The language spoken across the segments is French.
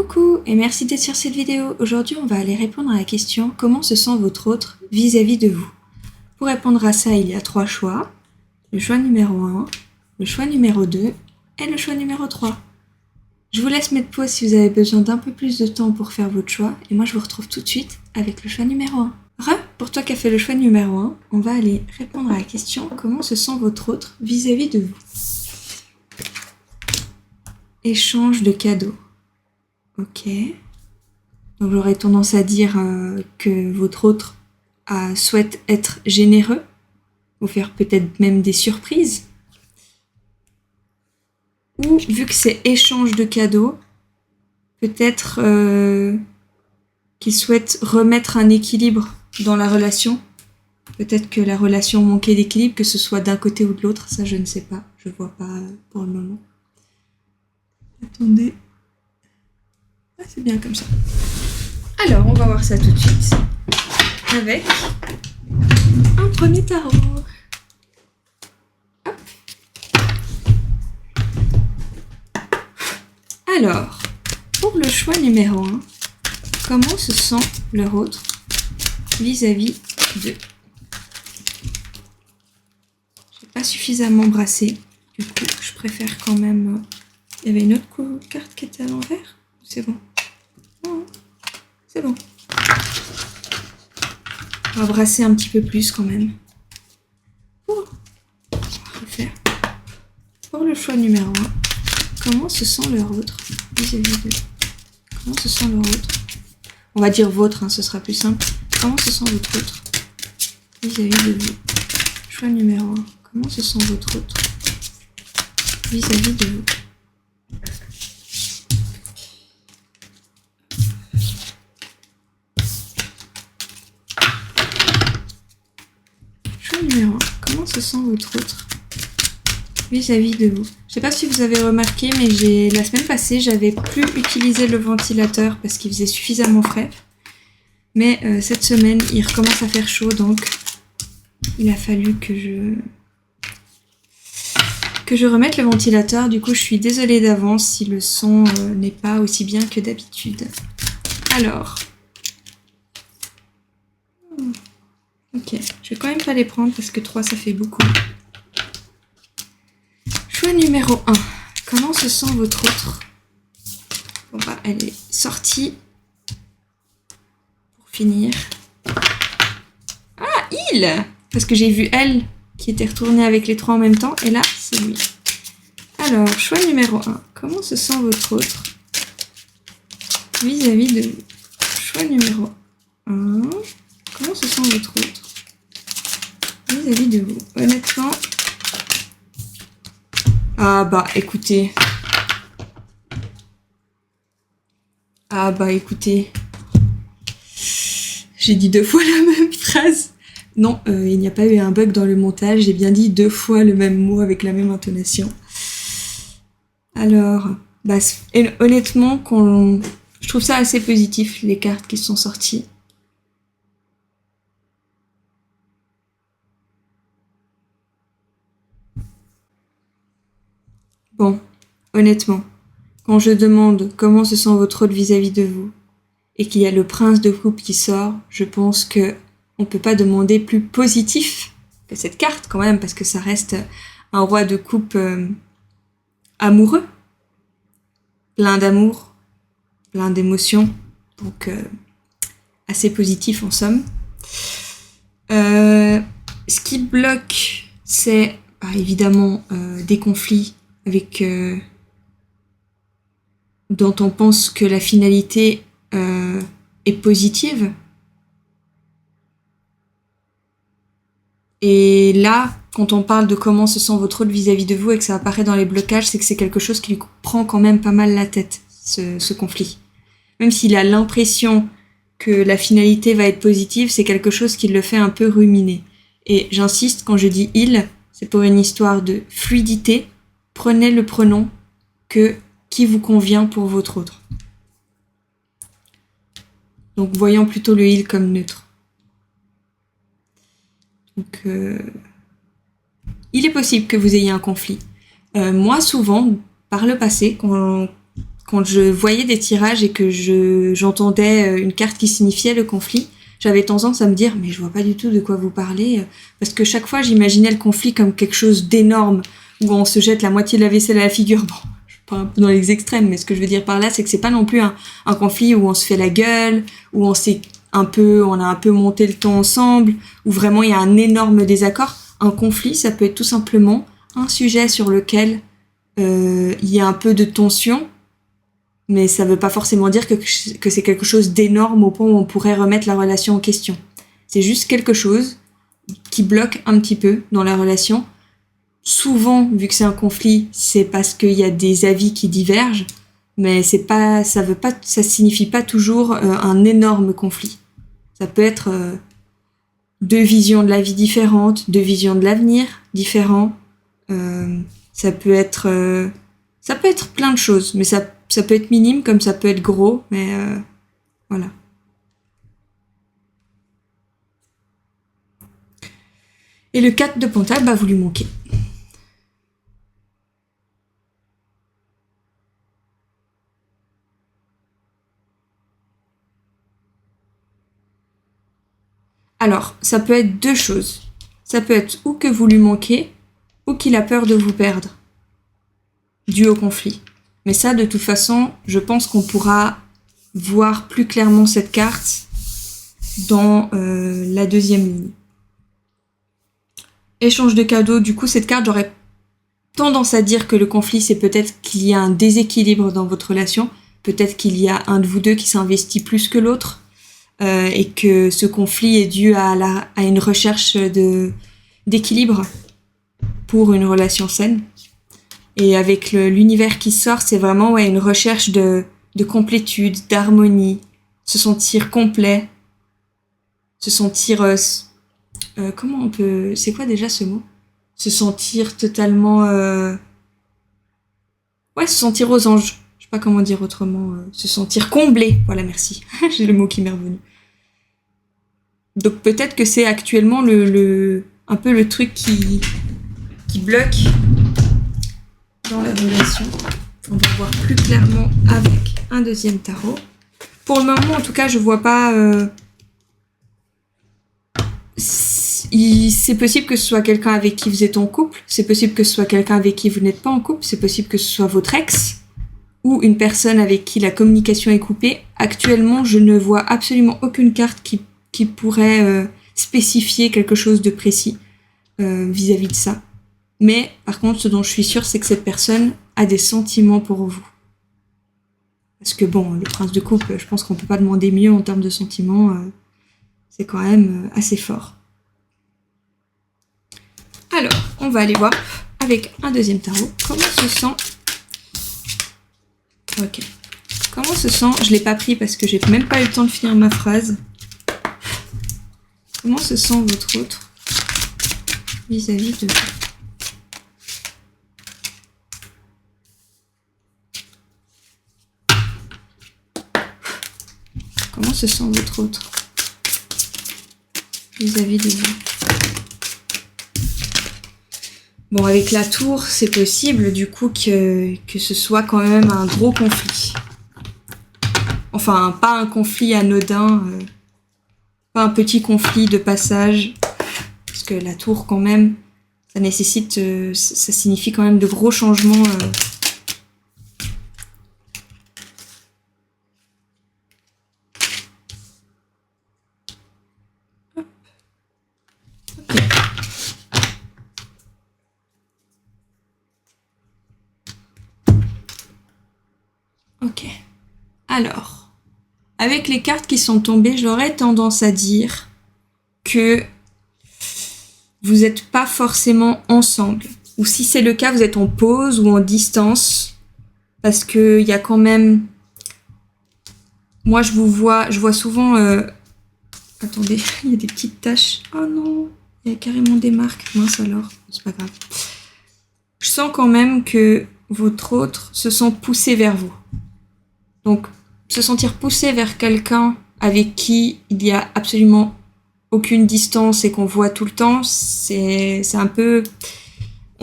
Coucou et merci d'être sur cette vidéo. Aujourd'hui, on va aller répondre à la question « Comment se sent votre autre vis-à-vis de vous ?» Pour répondre à ça, il y a 3 choix. Le choix numéro 1, le choix numéro 2 et le choix numéro 3. Je vous laisse mettre pause si vous avez besoin d'un peu plus de temps pour faire votre choix et moi je vous retrouve tout de suite avec le choix numéro 1. Pour toi qui as fait le choix numéro 1, on va aller répondre à la question « Comment se sent votre autre vis-à-vis de vous ?» Échange de cadeaux. Ok. Donc j'aurais tendance à dire que votre autre souhaite être généreux, ou faire peut-être même des surprises. Ou vu que c'est échange de cadeaux, peut-être qu'il souhaite remettre un équilibre dans la relation. Peut-être que la relation manquait d'équilibre, que ce soit d'un côté ou de l'autre, ça je ne sais pas, je vois pas pour le moment. Attendez. Ah, c'est bien comme ça. Alors, on va voir ça tout de suite avec un premier tarot. Hop. Alors, pour le choix numéro 1, comment se sent leur autre vis-à-vis d'eux? J'ai pas suffisamment brassé, du coup, je préfère quand même... Il y avait une autre carte qui était à l'envers? C'est bon. Oh, c'est bon. On va brasser un petit peu plus quand même. On va refaire. Pour le choix numéro 1, comment se sent leur autre vis-à-vis d'eux? Comment se sent leur autre? On va dire votre, hein, ce sera plus simple. Comment se sent votre autre vis-à-vis de vous? Choix numéro 1. Comment se sent votre autre vis-à-vis de vous? Numéro 1. Comment se sent votre autre vis-à-vis de vous? Je sais pas si vous avez remarqué, mais la semaine passée, j'avais plus utilisé le ventilateur parce qu'il faisait suffisamment frais. Mais cette semaine, il recommence à faire chaud, donc il a fallu que je remette le ventilateur. Du coup, je suis désolée d'avance si le son n'est pas aussi bien que d'habitude. Alors... Ok, je vais quand même pas les prendre parce que 3 ça fait beaucoup. Choix numéro 1. Comment se sent votre autre? Bon bah elle est sortie. Pour finir. Ah, il! Parce que j'ai vu elle qui était retournée avec les 3 en même temps et là c'est lui. Alors, choix numéro 1. Comment se sent votre autre vis-à-vis de vous? Choix numéro 1. Comment se sent votre autre vis-à-vis de vous? Honnêtement... Ah bah écoutez... Ah bah écoutez... J'ai dit 2 fois la même phrase. Non, il n'y a pas eu un bug dans le montage. J'ai bien dit 2 fois le même mot avec la même intonation. Alors... Bah, honnêtement, je trouve ça assez positif, les cartes qui sont sorties. Bon, honnêtement, quand je demande comment se sent votre autre vis-à-vis de vous, et qu'il y a le prince de coupe qui sort, je pense que on peut pas demander plus positif que cette carte quand même, parce que ça reste un roi de coupe amoureux, plein d'amour, plein d'émotions, donc assez positif en somme. Ce qui bloque, c'est évidemment des conflits avec dont on pense que la finalité est positive. Et là, quand on parle de comment se sent votre autre vis-à-vis de vous et que ça apparaît dans les blocages, c'est que c'est quelque chose qui lui prend quand même pas mal la tête, ce conflit. Même s'il a l'impression que la finalité va être positive, c'est quelque chose qui le fait un peu ruminer. Et j'insiste, quand je dis « il », c'est pour une histoire de fluidité. Prenez le pronom qui vous convient pour votre autre. Donc voyons plutôt le il comme neutre. Donc il est possible que vous ayez un conflit. Moi souvent, par le passé, quand quand je voyais des tirages et que j'entendais une carte qui signifiait le conflit, j'avais tendance à me dire mais je vois pas du tout de quoi vous parlez, parce que chaque fois j'imaginais le conflit comme quelque chose d'énorme où on se jette la moitié de la vaisselle à la figure. Bon, je suis pas un peu dans les extrêmes, mais ce que je veux dire par là, c'est que c'est pas non plus un conflit où on se fait la gueule, où on a un peu monté le ton ensemble, où vraiment il y a un énorme désaccord. Un conflit, ça peut être tout simplement un sujet sur lequel il y a un peu de tension, mais ça veut pas forcément dire que c'est quelque chose d'énorme au point où on pourrait remettre la relation en question. C'est juste quelque chose qui bloque un petit peu dans la relation. Souvent, vu que c'est un conflit, c'est parce qu'il y a des avis qui divergent, mais ça signifie pas toujours un énorme conflit. Ça peut être deux visions de la vie différentes, deux visions de l'avenir différents. Ça peut être plein de choses, mais ça peut être minime comme ça peut être gros, mais voilà. Et le 4 de Pentacle, vous lui manquez. Alors, ça peut être deux choses. Ça peut être ou que vous lui manquez, ou qu'il a peur de vous perdre, dû au conflit. Mais ça, de toute façon, je pense qu'on pourra voir plus clairement cette carte dans la deuxième ligne. Échange de cadeaux, du coup, cette carte, j'aurais tendance à dire que le conflit, c'est peut-être qu'il y a un déséquilibre dans votre relation, peut-être qu'il y a un de vous deux qui s'investit plus que l'autre, et que ce conflit est dû à une recherche d'équilibre pour une relation saine. Et avec l'univers qui sort, c'est vraiment une recherche de complétude, d'harmonie, se sentir complet, se sentir... comment on peut... C'est quoi déjà ce mot ? Se sentir totalement... se sentir aux anges. Je sais pas comment dire autrement. Se sentir comblé. Voilà, merci. J'ai le mot qui m'est revenu. Donc peut-être que c'est actuellement un peu le truc qui bloque dans la relation. On va voir plus clairement avec un deuxième tarot. Pour le moment, en tout cas, je vois pas... c'est possible que ce soit quelqu'un avec qui vous êtes en couple, c'est possible que ce soit quelqu'un avec qui vous n'êtes pas en couple, c'est possible que ce soit votre ex ou une personne avec qui la communication est coupée. Actuellement, je ne vois absolument aucune carte qui pourrait spécifier quelque chose de précis vis-à-vis de ça. Mais par contre, ce dont je suis sûre, c'est que cette personne a des sentiments pour vous. Parce que bon, le prince de coupe, je pense qu'on peut pas demander mieux en termes de sentiments. C'est quand même assez fort. Alors, on va aller voir avec un deuxième tarot comment se sent... Ok. Comment se sent... Je l'ai pas pris parce que j'ai même pas eu le temps de finir ma phrase. Comment se sent votre autre vis-à-vis de vous ? Comment se sent votre autre vis-à-vis de vous ? Bon, avec la tour, c'est possible du coup que ce soit quand même un gros conflit. Enfin, pas un conflit anodin, pas un petit conflit de passage, parce que la tour quand même, ça nécessite, ça signifie quand même de gros changements. Ok. Alors, avec les cartes qui sont tombées, j'aurais tendance à dire que vous n'êtes pas forcément ensemble. Ou si c'est le cas, vous êtes en pause ou en distance. Parce qu'il y a quand même... Moi, je vois souvent... Attendez, il y a des petites taches. Oh non, il y a carrément des marques. Mince alors, c'est pas grave. Je sens quand même que votre autre se sent poussé vers vous. Donc, se sentir poussé vers quelqu'un avec qui il y a absolument aucune distance et qu'on voit tout le temps, c'est un peu...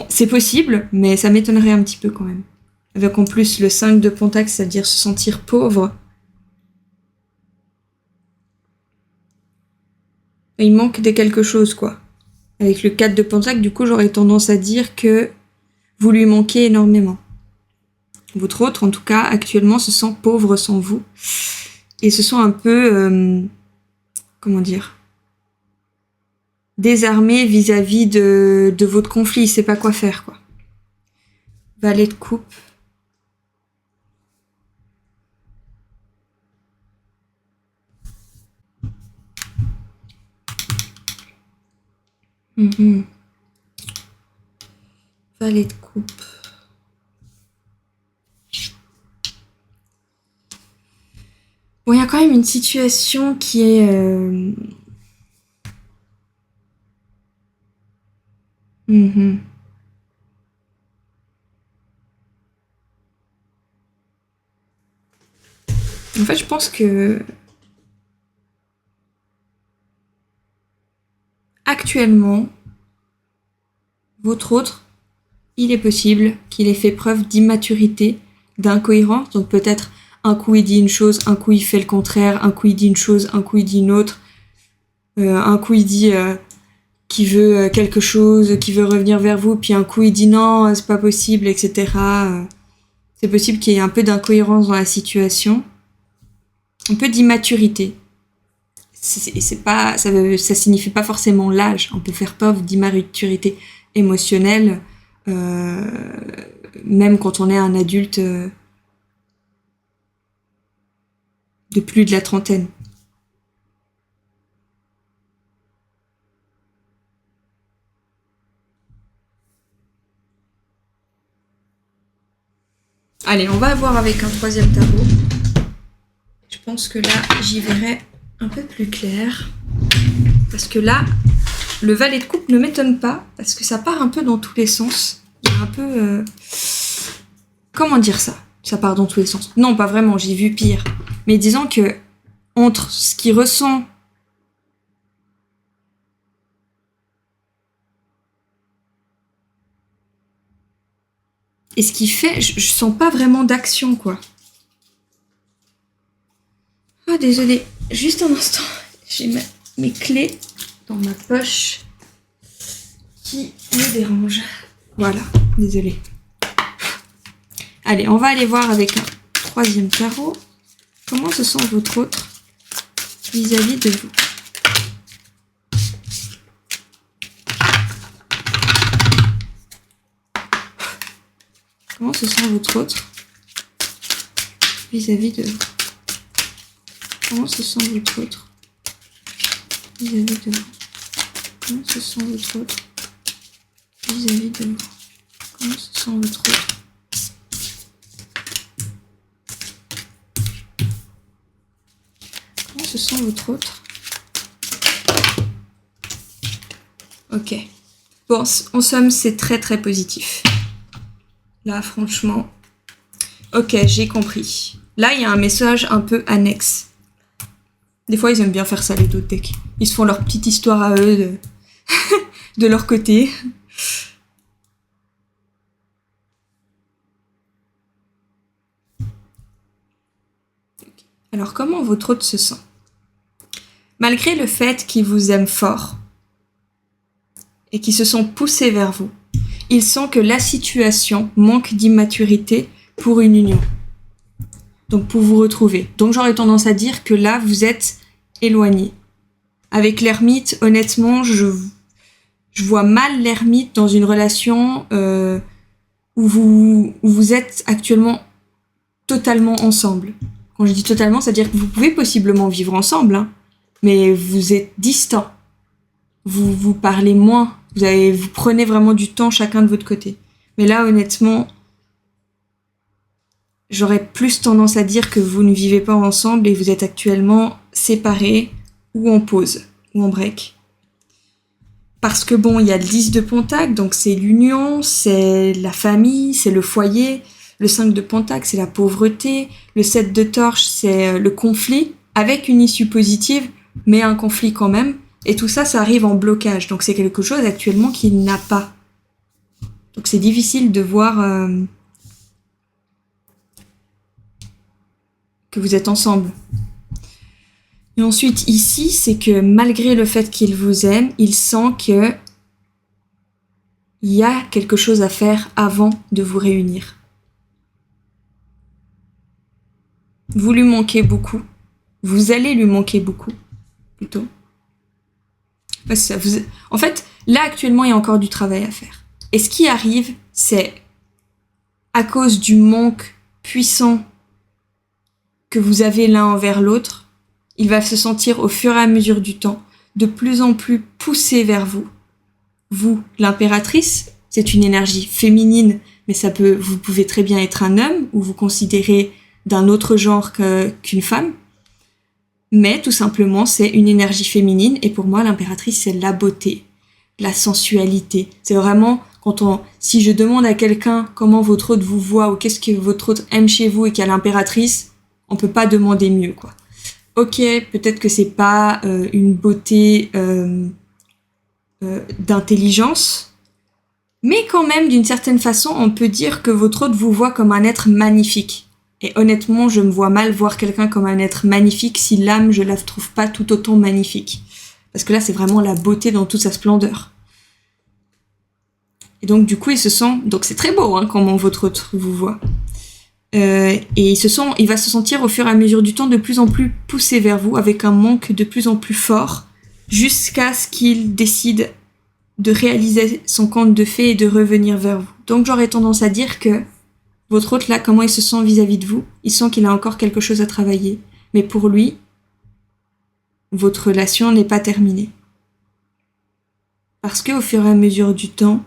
C'est possible, mais ça m'étonnerait un petit peu quand même. avec en plus le 5 de Pentacle, c'est-à-dire se sentir pauvre. Et il manque de quelque chose, quoi. Avec le 4 de Pentacle, du coup, j'aurais tendance à dire que vous lui manquez énormément. Votre autre, en tout cas, actuellement, se sent pauvre sans vous. Et se sent un peu... comment dire, désarmé vis-à-vis de votre conflit. Il sait pas quoi faire, quoi. Valet de coupe. Valet de coupe. Bon, il y a quand même une situation qui est... En fait, je pense que... actuellement, votre autre, il est possible qu'il ait fait preuve d'immaturité, d'incohérence. Donc peut-être un coup il dit une chose, un coup il fait le contraire, un coup il dit une chose, un coup il dit une autre. Un coup il dit qu'il veut quelque chose, qu'il veut revenir vers vous, puis un coup il dit non, c'est pas possible, etc. C'est possible qu'il y ait un peu d'incohérence dans la situation, un peu d'immaturité. C'est pas, ça signifie pas forcément l'âge. On peut faire preuve d'immaturité émotionnelle, même quand on est un adulte de plus de la trentaine. Allez, on va voir avec un troisième tarot. Je pense que là, j'y verrai un peu plus clair. Parce que là, le valet de coupe ne m'étonne pas, parce que ça part un peu dans tous les sens. Il y a un peu... comment dire ça ? Ça part dans tous les sens. Non, pas vraiment, j'ai vu pire. Mais disons que entre ce qu'il ressent et ce qu'il fait, je sens pas vraiment d'action, quoi. Ah, désolée, juste un instant. J'ai mes clés dans ma poche qui me dérangent. Voilà, désolée. Allez, on va aller voir avec un troisième tarot. Comment se sent votre autre vis-à-vis de vous ? Comment se sent votre autre vis-à-vis de vous ? Comment se sent votre autre vis-à-vis de vous ? Comment se sent votre autre vis-à-vis de vous ? Comment se sent votre autre ? Comment se sent votre autre ? Ok. Bon, en somme, c'est très très positif. Là, franchement... Ok, j'ai compris. Là, il y a un message un peu annexe. Des fois, ils aiment bien faire ça, les d'autres decks. Ils se font leur petite histoire à eux de leur côté. Alors, comment votre autre se sent ? Malgré le fait qu'il vous aime fort et qu'ils se sont poussés vers vous, il sent que la situation manque d'immaturité pour une union. Donc pour vous retrouver. Donc j'aurais tendance à dire que là, vous êtes éloignés. Avec l'ermite, honnêtement, je vois mal l'ermite dans une relation où vous êtes actuellement totalement ensemble. Quand je dis totalement, c'est-à-dire que vous pouvez possiblement vivre ensemble, hein, mais vous êtes distants. Vous parlez moins. Vous prenez vraiment du temps chacun de votre côté. Mais là, honnêtement, j'aurais plus tendance à dire que vous ne vivez pas ensemble et vous êtes actuellement séparés ou en pause, ou en break. Parce que bon, il y a le 10 de Pentacle, donc c'est l'union, c'est la famille, c'est le foyer. Le 5 de Pentacle, c'est la pauvreté. Le 7 de Torche, c'est le conflit, avec une issue positive, mais un conflit quand même. Et tout ça, ça arrive en blocage. Donc c'est quelque chose actuellement qu'il n'a pas. Donc c'est difficile de voir que vous êtes ensemble. Et ensuite, ici, c'est que malgré le fait qu'il vous aime, il sent que il y a quelque chose à faire avant de vous réunir. Vous lui manquez beaucoup. Vous allez lui manquer beaucoup, plutôt. Ouais, c'est ça. En fait, là, actuellement, il y a encore du travail à faire. Et ce qui arrive, c'est à cause du manque puissant que vous avez l'un envers l'autre, il va se sentir au fur et à mesure du temps de plus en plus poussé vers vous. Vous, l'impératrice, c'est une énergie féminine, mais vous pouvez très bien être un homme ou vous considérez d'un autre genre qu'une femme. Mais tout simplement, c'est une énergie féminine et pour moi, l'impératrice, c'est la beauté, la sensualité. C'est vraiment si je demande à quelqu'un comment votre hôte vous voit ou qu'est-ce que votre hôte aime chez vous et qu'il y a l'impératrice, on peut pas demander mieux, quoi. Ok, peut-être que c'est pas une beauté d'intelligence, mais quand même, d'une certaine façon, on peut dire que votre hôte vous voit comme un être magnifique. Et honnêtement, je me vois mal voir quelqu'un comme un être magnifique si l'âme, je la trouve pas tout autant magnifique. Parce que là, c'est vraiment la beauté dans toute sa splendeur. Et donc, du coup, donc c'est très beau, hein, comment votre hôte vous voit. Et il va se sentir au fur et à mesure du temps de plus en plus poussé vers vous, avec un manque de plus en plus fort, jusqu'à ce qu'il décide de réaliser son conte de fées et de revenir vers vous. Donc j'aurais tendance à dire que votre hôte là, comment il se sent vis-à-vis de vous, il sent qu'il a encore quelque chose à travailler. Mais pour lui, votre relation n'est pas terminée. Parce qu'au fur et à mesure du temps,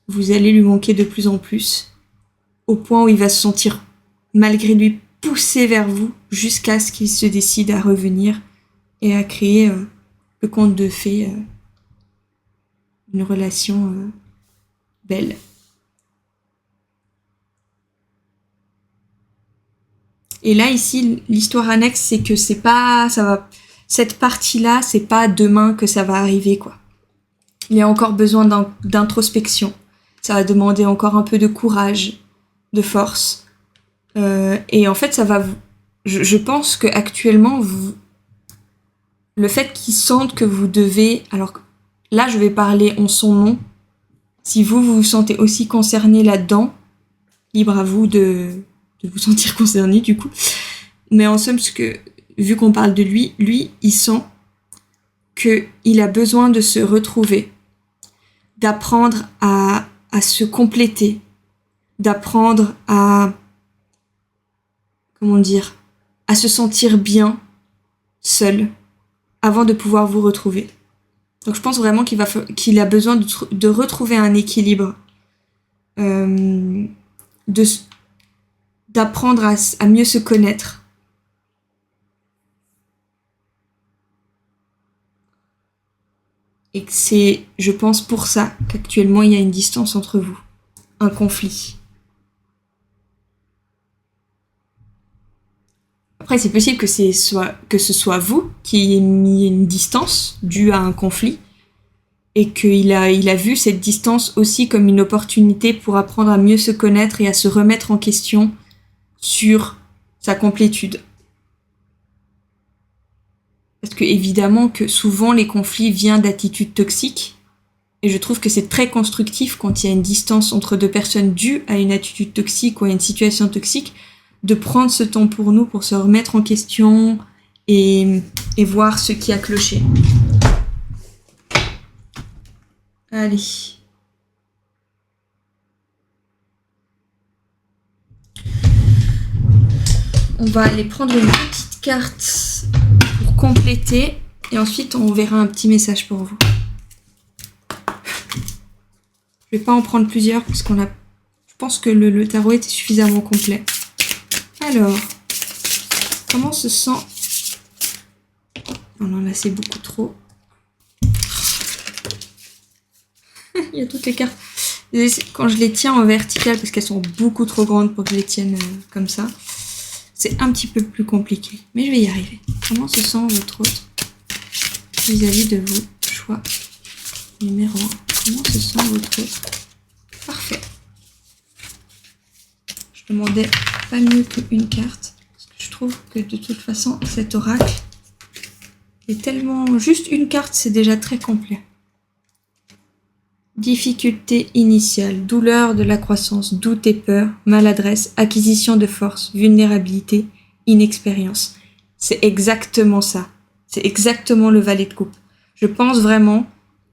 vous allez lui manquer de plus en plus, au point où il va se sentir, malgré lui, poussé vers vous, jusqu'à ce qu'il se décide à revenir et à créer le conte de fées, une relation belle. Et là, ici, l'histoire annexe, c'est que cette partie-là, c'est pas demain que ça va arriver, quoi. Il y a encore besoin d'introspection. Ça va demander encore un peu de courage, de force. Et en fait, je pense que actuellement, le fait qu'ils sentent que vous devez, alors là, je vais parler en son nom. Si vous vous sentez aussi concerné là-dedans, libre à vous de vous sentir concerné, du coup. Mais en somme, vu qu'on parle de lui, il sent qu'il a besoin de se retrouver, d'apprendre à se compléter, d'apprendre à se sentir bien seul avant de pouvoir vous retrouver. Donc je pense vraiment qu'il a besoin de retrouver un équilibre, d'apprendre à mieux se connaître. Et que c'est, je pense, pour ça qu'actuellement il y a une distance entre vous, un conflit. Après, c'est possible que ce soit vous qui ayez mis une distance due à un conflit et qu'il a vu cette distance aussi comme une opportunité pour apprendre à mieux se connaître et à se remettre en question sur sa complétude. Parce que évidemment que souvent les conflits viennent d'attitudes toxiques et je trouve que c'est très constructif quand il y a une distance entre deux personnes due à une attitude toxique ou à une situation toxique, de prendre ce temps pour nous, pour se remettre en question et voir ce qui a cloché. Allez. On va aller prendre une petite carte pour compléter et ensuite on verra un petit message pour vous. Je vais pas en prendre plusieurs parce je pense que le tarot était suffisamment complet. Alors, comment se sent... Oh non, là c'est beaucoup trop. Il y a toutes les cartes. Quand je les tiens en vertical, parce qu'elles sont beaucoup trop grandes pour que je les tienne comme ça, c'est un petit peu plus compliqué. Mais je vais y arriver. Comment se sent votre hôte vis-à-vis de vous? Choix numéro 1. Comment se sent votre hôte? Parfait. Je demandais pas mieux qu'une carte. Parce que je trouve que de toute façon, cet oracle est tellement... Juste une carte, c'est déjà très complet. Difficulté initiale, douleur de la croissance, doute et peur, maladresse, acquisition de force, vulnérabilité, inexpérience. C'est exactement ça. C'est exactement le valet de coupe. Je pense vraiment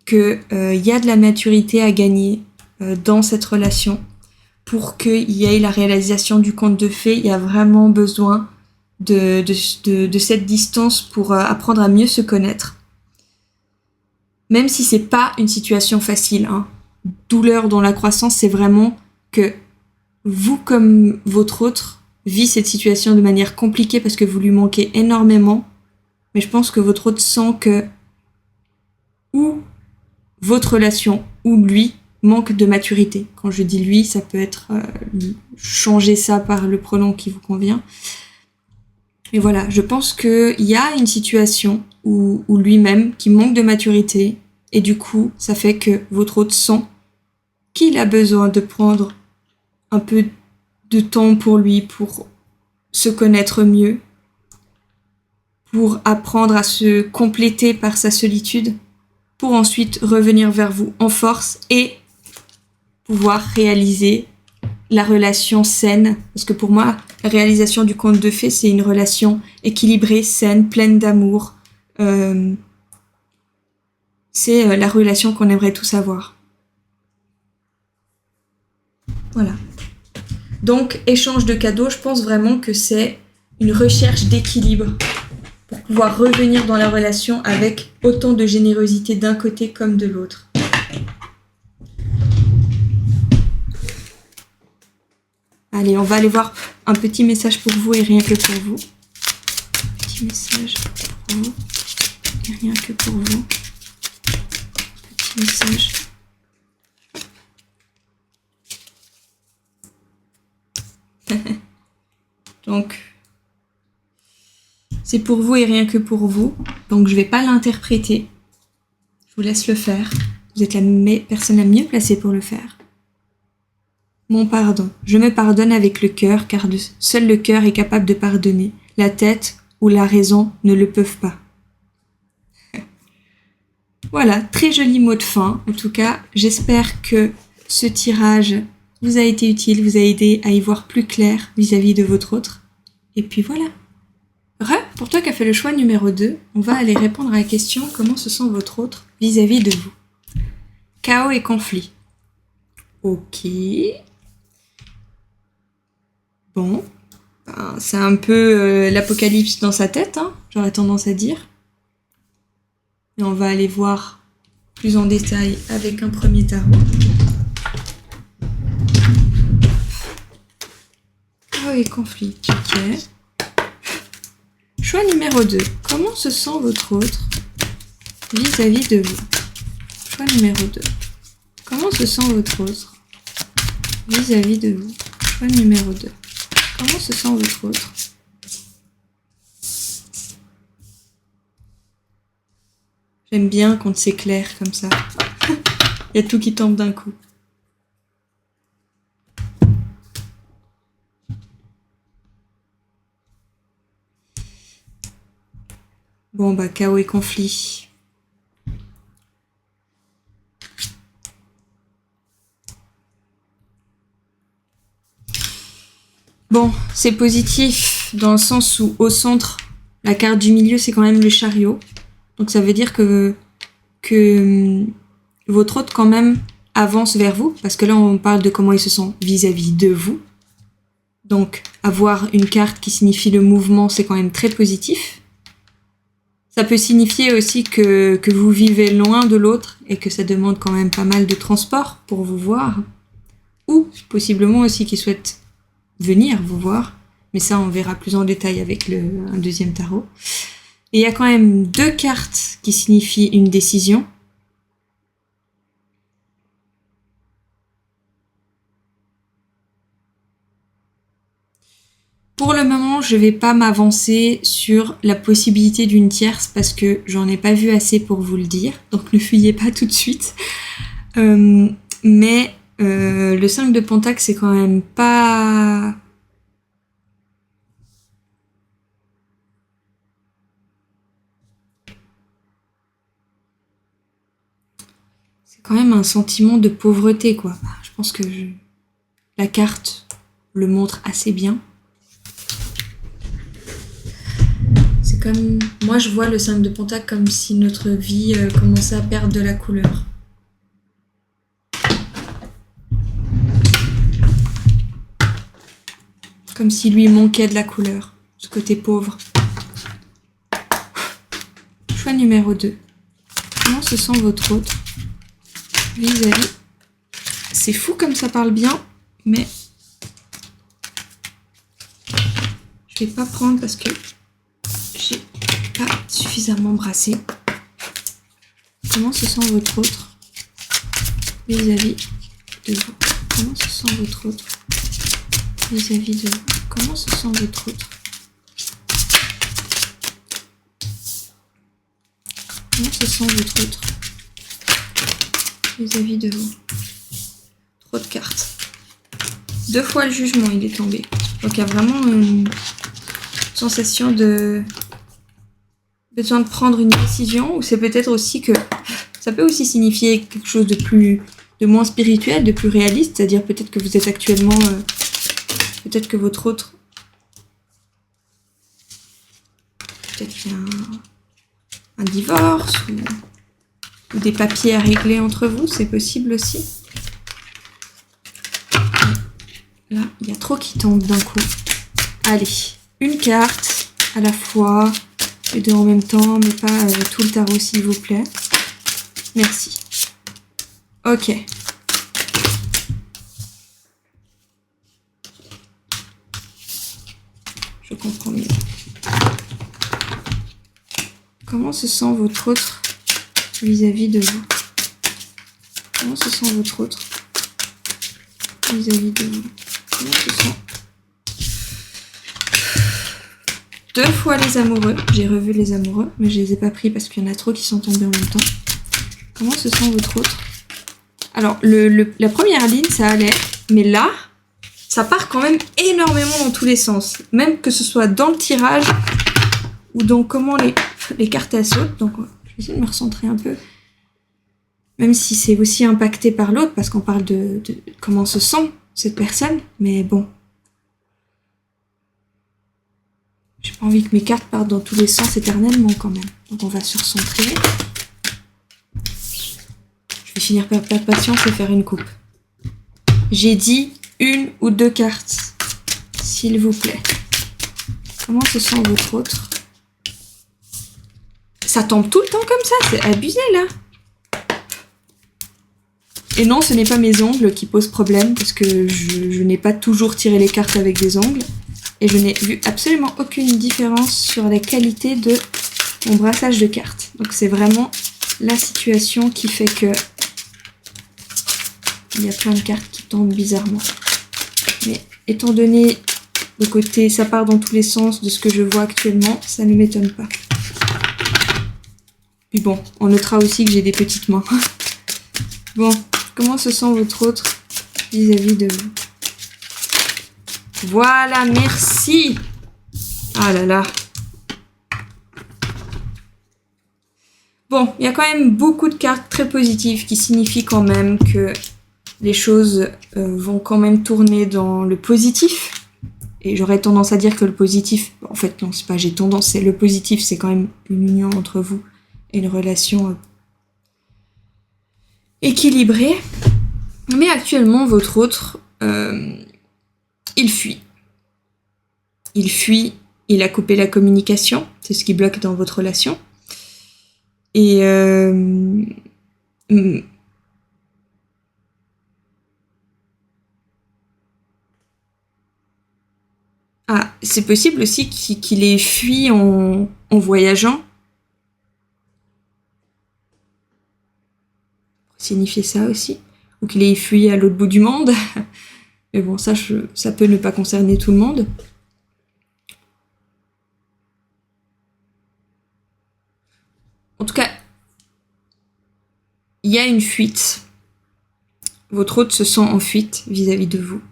que y a de la maturité à gagner dans cette relation. Pour qu'il y ait la réalisation du conte de fées, il y a vraiment besoin de cette distance pour apprendre à mieux se connaître. Même si c'est pas une situation facile, hein. Douleur dans la croissance, c'est vraiment que vous, comme votre autre, vit cette situation de manière compliquée parce que vous lui manquez énormément. Mais je pense que votre autre sent que ou votre relation ou lui manque de maturité. Quand je dis lui, ça peut être changer ça par le pronom qui vous convient. Et voilà, je pense qu'il y a une situation où lui-même qui manque de maturité et du coup, ça fait que votre autre sent qu'il a besoin de prendre un peu de temps pour lui, pour se connaître mieux, pour apprendre à se compléter par sa solitude, pour ensuite revenir vers vous en force et pouvoir réaliser la relation saine. Parce que pour moi, la réalisation du conte de fées, c'est une relation équilibrée, saine, pleine d'amour. C'est la relation qu'on aimerait tous avoir. Voilà. Donc, échange de cadeaux, je pense vraiment que c'est une recherche d'équilibre pour pouvoir revenir dans la relation avec autant de générosité d'un côté comme de l'autre. Allez, on va aller voir un petit message pour vous et rien que pour vous. Petit message pour vous et rien que pour vous. Petit message. Donc, c'est pour vous et rien que pour vous. Donc, je vais pas l'interpréter. Je vous laisse le faire. Vous êtes la personne la mieux placée pour le faire. Mon pardon. Je me pardonne avec le cœur, car seul le cœur est capable de pardonner. La tête ou la raison ne le peuvent pas. Voilà, très joli mot de fin. En tout cas, j'espère que ce tirage vous a été utile, vous a aidé à y voir plus clair vis-à-vis de votre autre. Et puis voilà. Pour toi qui as fait le choix numéro 2, on va aller répondre à la question comment se sent votre autre vis-à-vis de vous. Chaos et conflit. Ok. Bon. Ben, c'est un peu l'apocalypse dans sa tête, hein, j'aurais tendance à dire. Et on va aller voir plus en détail avec un premier tarot. Chaos et conflit. Ok. Choix numéro 2. Comment se sent votre autre vis-à-vis de vous? Choix numéro 2. Comment se sent votre autre vis-à-vis de vous? Choix numéro 2. Comment se sent votre autre? J'aime bien quand c'est clair comme ça. Il y a tout qui tombe d'un coup. Bon, bah, chaos et conflit. Bon, c'est positif dans le sens où au centre, la carte du milieu, c'est quand même le chariot. Donc ça veut dire que votre autre quand même avance vers vous, parce que là on parle de comment il se sent vis-à-vis de vous. Donc avoir une carte qui signifie le mouvement, c'est quand même très positif. Ça peut signifier aussi que vous vivez loin de l'autre et que ça demande quand même pas mal de transport pour vous voir. Ou possiblement aussi qu'il souhaite venir vous voir. Mais ça, on verra plus en détail avec un deuxième tarot. Et il y a quand même 2 cartes qui signifient une décision. Pour le moment, je vais pas m'avancer sur la possibilité d'une tierce parce que j'en ai pas vu assez pour vous le dire. Donc ne fuyez pas tout de suite. Mais le 5 de Pentacle, c'est quand même pas... Le 5 de Pentacle, c'est quand même pas C'est quand même un sentiment de pauvreté, quoi. Je pense que la carte le montre assez bien. C'est comme... Moi, je vois le 5 de Pentacle comme si notre vie commençait à perdre de la couleur. Comme si lui manquait de la couleur, ce côté pauvre. Choix numéro 2. Comment se sent votre autre vis-à-vis? C'est fou comme ça parle bien, mais je vais pas prendre parce que j'ai pas suffisamment brassé. Comment se sent votre autre vis-à-vis de vous? Comment se sent votre autre vis-à-vis de vous? Comment se sent votre autre? Comment se sent votre autre vis-à-vis de vous? Trop de cartes. 2 fois le jugement, il est tombé. Donc il y a vraiment une sensation de besoin de prendre une décision, ou c'est peut-être aussi que ça peut aussi signifier quelque chose de moins spirituel, de plus réaliste, c'est-à-dire peut-être que vous êtes actuellement, peut-être que votre autre, peut-être qu'il y a un divorce ou des papiers à régler entre vous, c'est possible aussi. Là, il y a trop qui tombent d'un coup. Allez, une carte à la fois, les 2 en même temps, mais pas tout le tarot s'il vous plaît. Merci. Ok. Je comprends mieux. Comment se sent votre autre vis-à-vis de vous? Comment se sent votre autre vis-à-vis de vous? Comment se sent? 2 fois les amoureux. J'ai revu les amoureux, mais je les ai pas pris parce qu'il y en a trop qui sont tombés en même temps. Comment se sent votre autre? Alors, la première ligne, ça allait, mais là, ça part quand même énormément dans tous les sens. Même que ce soit dans le tirage ou dans comment les cartes elles sautent. Donc, je vais essayer de me recentrer un peu. Même si c'est aussi impacté par l'autre, parce qu'on parle de comment se sent cette personne. Mais bon. J'ai pas envie que mes cartes partent dans tous les sens éternellement quand même. Donc on va se recentrer. Je vais finir par perdre patience et faire une coupe. J'ai dit 1 ou 2 cartes. S'il vous plaît. Comment se sent votre autre? Ça tombe tout le temps comme ça, c'est abusé là. Et non, ce n'est pas mes ongles qui posent problème, parce que je n'ai pas toujours tiré les cartes avec des ongles. Et je n'ai vu absolument aucune différence sur la qualité de mon brassage de cartes. Donc c'est vraiment la situation qui fait que il y a plein de cartes qui tombent bizarrement. Mais étant donné le côté ça part dans tous les sens de ce que je vois actuellement, ça ne m'étonne pas. Puis bon, on notera aussi que j'ai des petites mains. Bon, comment se sent votre autre vis-à-vis de vous? Voilà, merci. Ah là là. Bon, il y a quand même beaucoup de cartes très positives qui signifient quand même que les choses vont quand même tourner dans le positif. Et j'aurais tendance à dire que le positif... En fait, non, c'est pas j'ai tendance, c'est le positif, c'est quand même une union entre vous et une relation équilibrée. Mais actuellement, votre autre... il fuit. Il fuit, il a coupé la communication, c'est ce qui bloque dans votre relation. Et c'est possible aussi qu'il ait fui en voyageant. Pour signifier ça aussi. Ou qu'il ait fui à l'autre bout du monde. Mais bon, ça peut ne pas concerner tout le monde. En tout cas, il y a une fuite. Votre hôte se sent en fuite vis-à-vis de vous.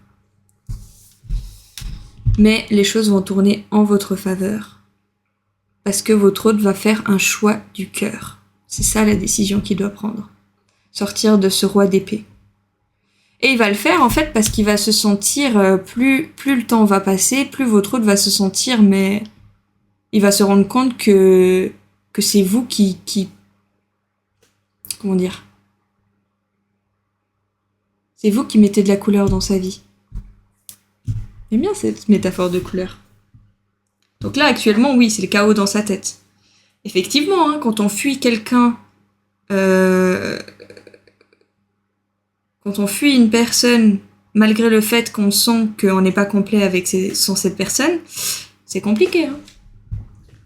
Mais les choses vont tourner en votre faveur. Parce que votre hôte va faire un choix du cœur. C'est ça la décision qu'il doit prendre. sortir de ce roi d'épée. Et il va le faire en fait parce qu'il va se sentir, plus le temps va passer, plus votre hôte va se sentir, mais il va se rendre compte que c'est vous qui comment dire, c'est vous qui mettez de la couleur dans sa vie. J'aime bien cette métaphore de couleur. Donc là actuellement oui, c'est le chaos dans sa tête. Effectivement, hein, quand on fuit quelqu'un, quand on fuit une personne, malgré le fait qu'on sent qu'on n'est pas complet avec sans cette personne, c'est compliqué. Hein.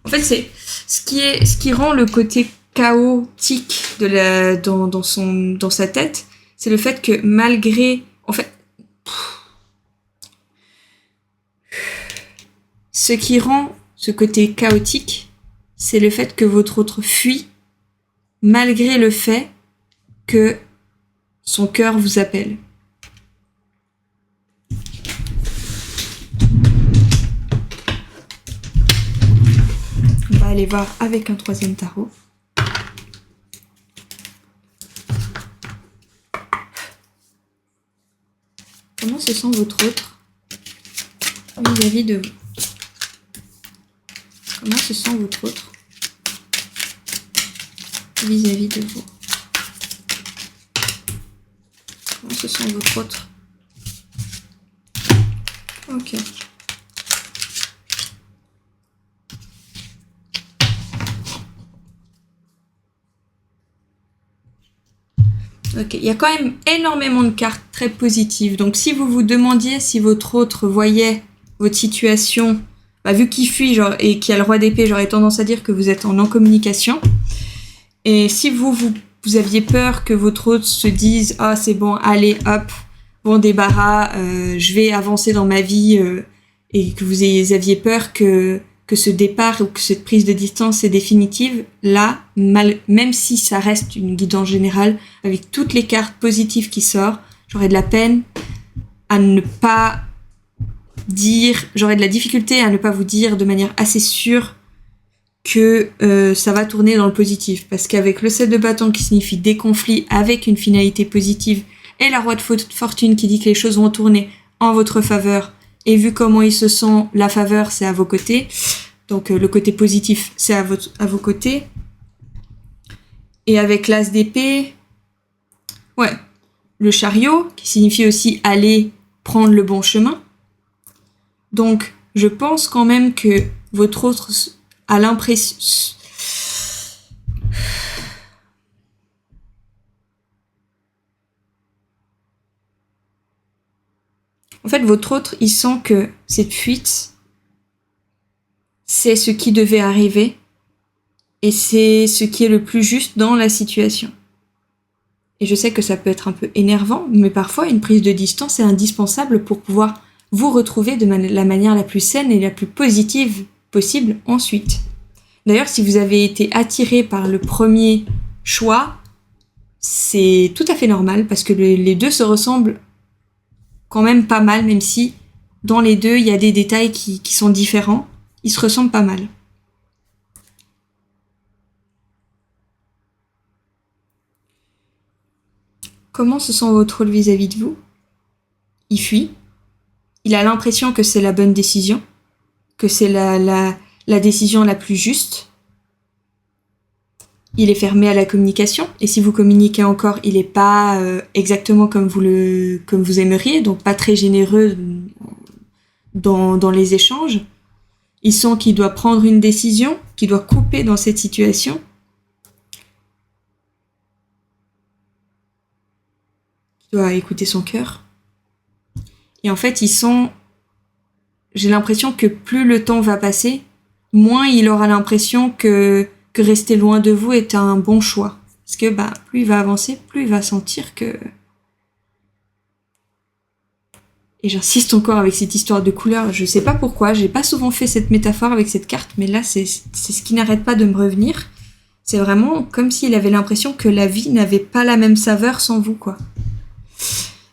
En fait, c'est ce qui rend le côté chaotique dans sa tête, c'est le fait que malgré, en fait, ce qui rend ce côté chaotique, c'est le fait que votre autre fuit, malgré le fait que son cœur vous appelle. On va aller voir avec un troisième tarot. Comment se sent votre autre vis-à-vis de vous? Comment se sent votre autre vis-à-vis de vous? Comment se sent votre autre? Ok. Ok, il y a quand même énormément de cartes très positives. Donc si vous vous demandiez si votre autre voyait votre situation, vu qu'il fuit genre, et qu'il y a le roi d'épée, j'aurais tendance à dire que vous êtes en non-communication. Et si vous aviez peur que votre autre se dise « Ah, c'est bon, allez, hop, bon débarras, je vais avancer dans ma vie et que vous aviez peur que ce départ ou que cette prise de distance est définitive, là, même si ça reste une guidance générale, avec toutes les cartes positives qui sortent, j'aurais de la peine à ne pas dire, j'aurais de la difficulté à ne pas vous dire de manière assez sûre que ça va tourner dans le positif. Parce qu'avec le 7 de bâton qui signifie des conflits avec une finalité positive et la roi de fortune qui dit que les choses vont tourner en votre faveur, et vu comment il se sent, la faveur, c'est à vos côtés. Donc le côté positif, c'est à vos côtés. Et avec l'as d'épée, ouais, le chariot, qui signifie aussi aller prendre le bon chemin. Donc, je pense quand même que votre autre a l'impression... En fait, votre autre, il sent que cette fuite, c'est ce qui devait arriver et c'est ce qui est le plus juste dans la situation. Et je sais que ça peut être un peu énervant, mais parfois une prise de distance est indispensable pour pouvoir vous retrouver de la manière la plus saine et la plus positive possible ensuite. D'ailleurs, si vous avez été attiré par le premier choix, c'est tout à fait normal parce que les deux se ressemblent quand même pas mal, même si dans les deux, il y a des détails qui sont différents. Ils se ressemblent pas mal. Comment se sent votre rôle vis-à-vis de vous? Il fuit. Il a l'impression que c'est la bonne décision, que c'est la décision la plus juste. Il est fermé à la communication, et si vous communiquez encore, il n'est pas exactement comme vous aimeriez, donc pas très généreux dans les échanges. Il sent qu'il doit prendre une décision, qu'il doit couper dans cette situation. Il doit écouter son cœur. Et en fait, j'ai l'impression que plus le temps va passer, moins il aura l'impression que rester loin de vous est un bon choix. Parce que plus il va avancer, plus il va sentir que... Et j'insiste encore avec cette histoire de couleur, je sais pas pourquoi, j'ai pas souvent fait cette métaphore avec cette carte, mais là c'est ce qui n'arrête pas de me revenir. C'est vraiment comme s'il avait l'impression que la vie n'avait pas la même saveur sans vous, quoi.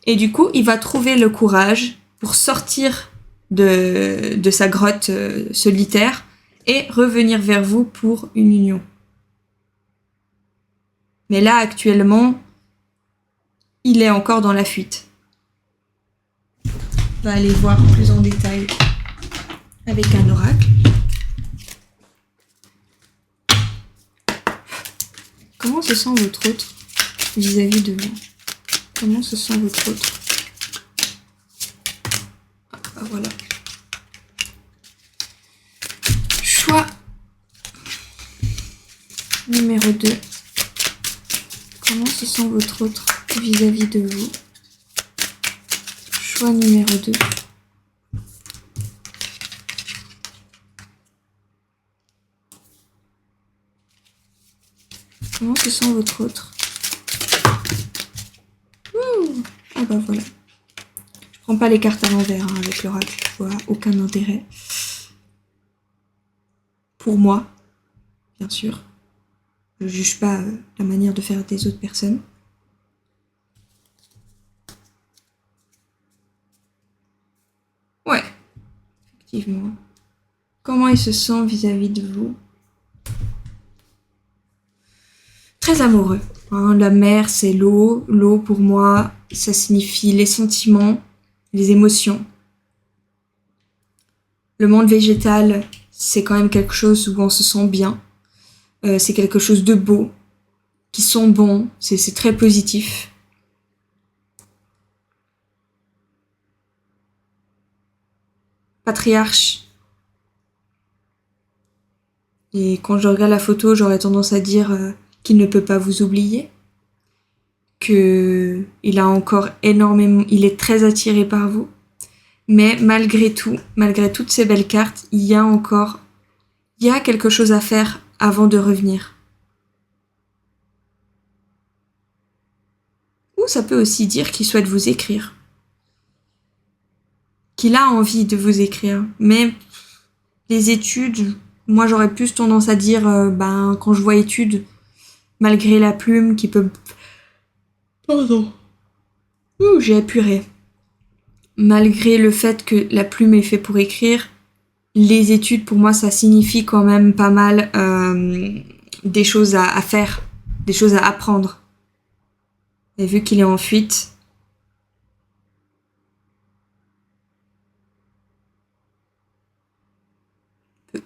Et du coup, il va trouver le courage pour sortir de sa grotte solitaire et revenir vers vous pour une union. Mais là, actuellement, il est encore dans la fuite. On va aller voir plus en détail avec un oracle. Comment se sent votre autre vis-à-vis de vous? Comment se sent votre autre? Ah, voilà. Choix numéro 2. Comment se sent votre autre vis-à-vis de vous? Choix numéro 2. Comment se sent votre autre? Ouh. Ah bah voilà. Je prends pas les cartes à l'envers hein, avec l'oracle, je vois aucun intérêt. Pour moi, bien sûr. Je juge pas la manière de faire des autres personnes. Ouais, effectivement. Comment il se sent vis-à-vis de vous? Très amoureux. Hein, la mer, c'est l'eau. L'eau, pour moi, ça signifie les sentiments, les émotions. Le monde végétal, c'est quand même quelque chose où on se sent bien. C'est quelque chose de beau, qui sent bon, c'est très positif. Patriarche. Et quand je regarde la photo, j'aurais tendance à dire qu'il ne peut pas vous oublier, que il a encore énormément, il est très attiré par vous, mais malgré tout, malgré toutes ces belles cartes, il y a quelque chose à faire avant de revenir. Ou ça peut aussi dire qu'il souhaite vous écrire, qu'il a envie de vous écrire, mais les études, moi j'aurais plus tendance à dire, quand je vois études, malgré la plume qui peut... Pardon. Ouh, j'ai épuré. Malgré le fait que la plume est faite pour écrire, les études, pour moi, ça signifie quand même pas mal des choses à faire, des choses à apprendre. Et vu qu'il est en fuite...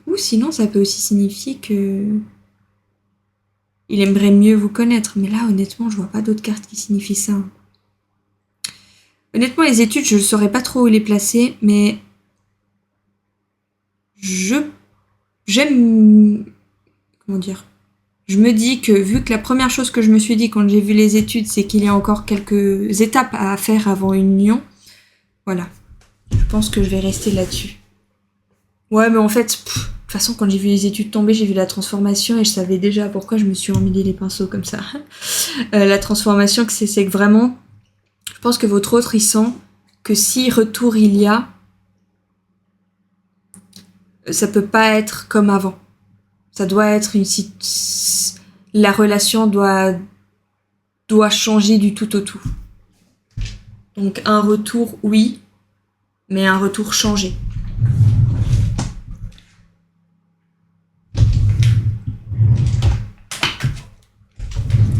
Ou sinon, ça peut aussi signifier que... il aimerait mieux vous connaître. Mais là, honnêtement, je vois pas d'autres cartes qui signifient ça. Honnêtement, les études, je ne saurais pas trop où les placer, mais... J'aime... Comment dire? Je me dis que, vu que la première chose que je me suis dit quand j'ai vu les études, c'est qu'il y a encore quelques étapes à faire avant une union, voilà. Je pense que je vais rester là-dessus. Ouais, mais en fait, de toute façon, quand j'ai vu les études tomber, j'ai vu la transformation et je savais déjà pourquoi je me suis emmêlé les pinceaux comme ça. La transformation, c'est que vraiment, je pense que votre autre, il sent que si retour il y a, ça peut pas être comme avant. Ça doit être la relation doit changer du tout au tout. Donc un retour, oui, mais un retour changé.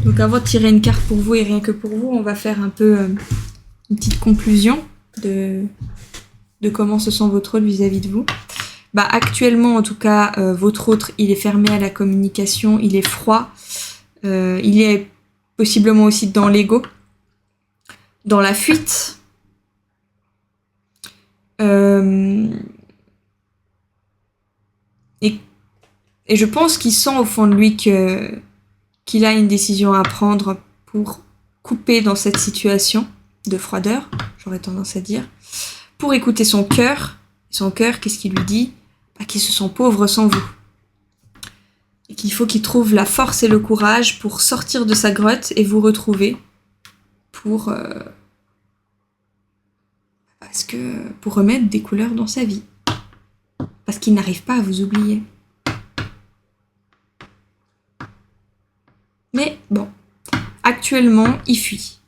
Donc avant de tirer une carte pour vous et rien que pour vous, on va faire un peu une petite conclusion de comment se sent votre autre vis-à-vis de vous. Actuellement, en tout cas, votre autre, il est fermé à la communication, il est froid, il est possiblement aussi dans l'ego, dans la fuite. Et je pense qu'il sent au fond de lui qu'il a une décision à prendre pour couper dans cette situation de froideur, j'aurais tendance à dire, pour écouter son cœur. Son cœur, qu'est-ce qu'il lui dit? Qu'il se sent pauvre sans vous. Et qu'il faut qu'il trouve la force et le courage pour sortir de sa grotte et vous retrouver pour remettre des couleurs dans sa vie. Parce qu'il n'arrive pas à vous oublier. Mais bon, actuellement, il fuit.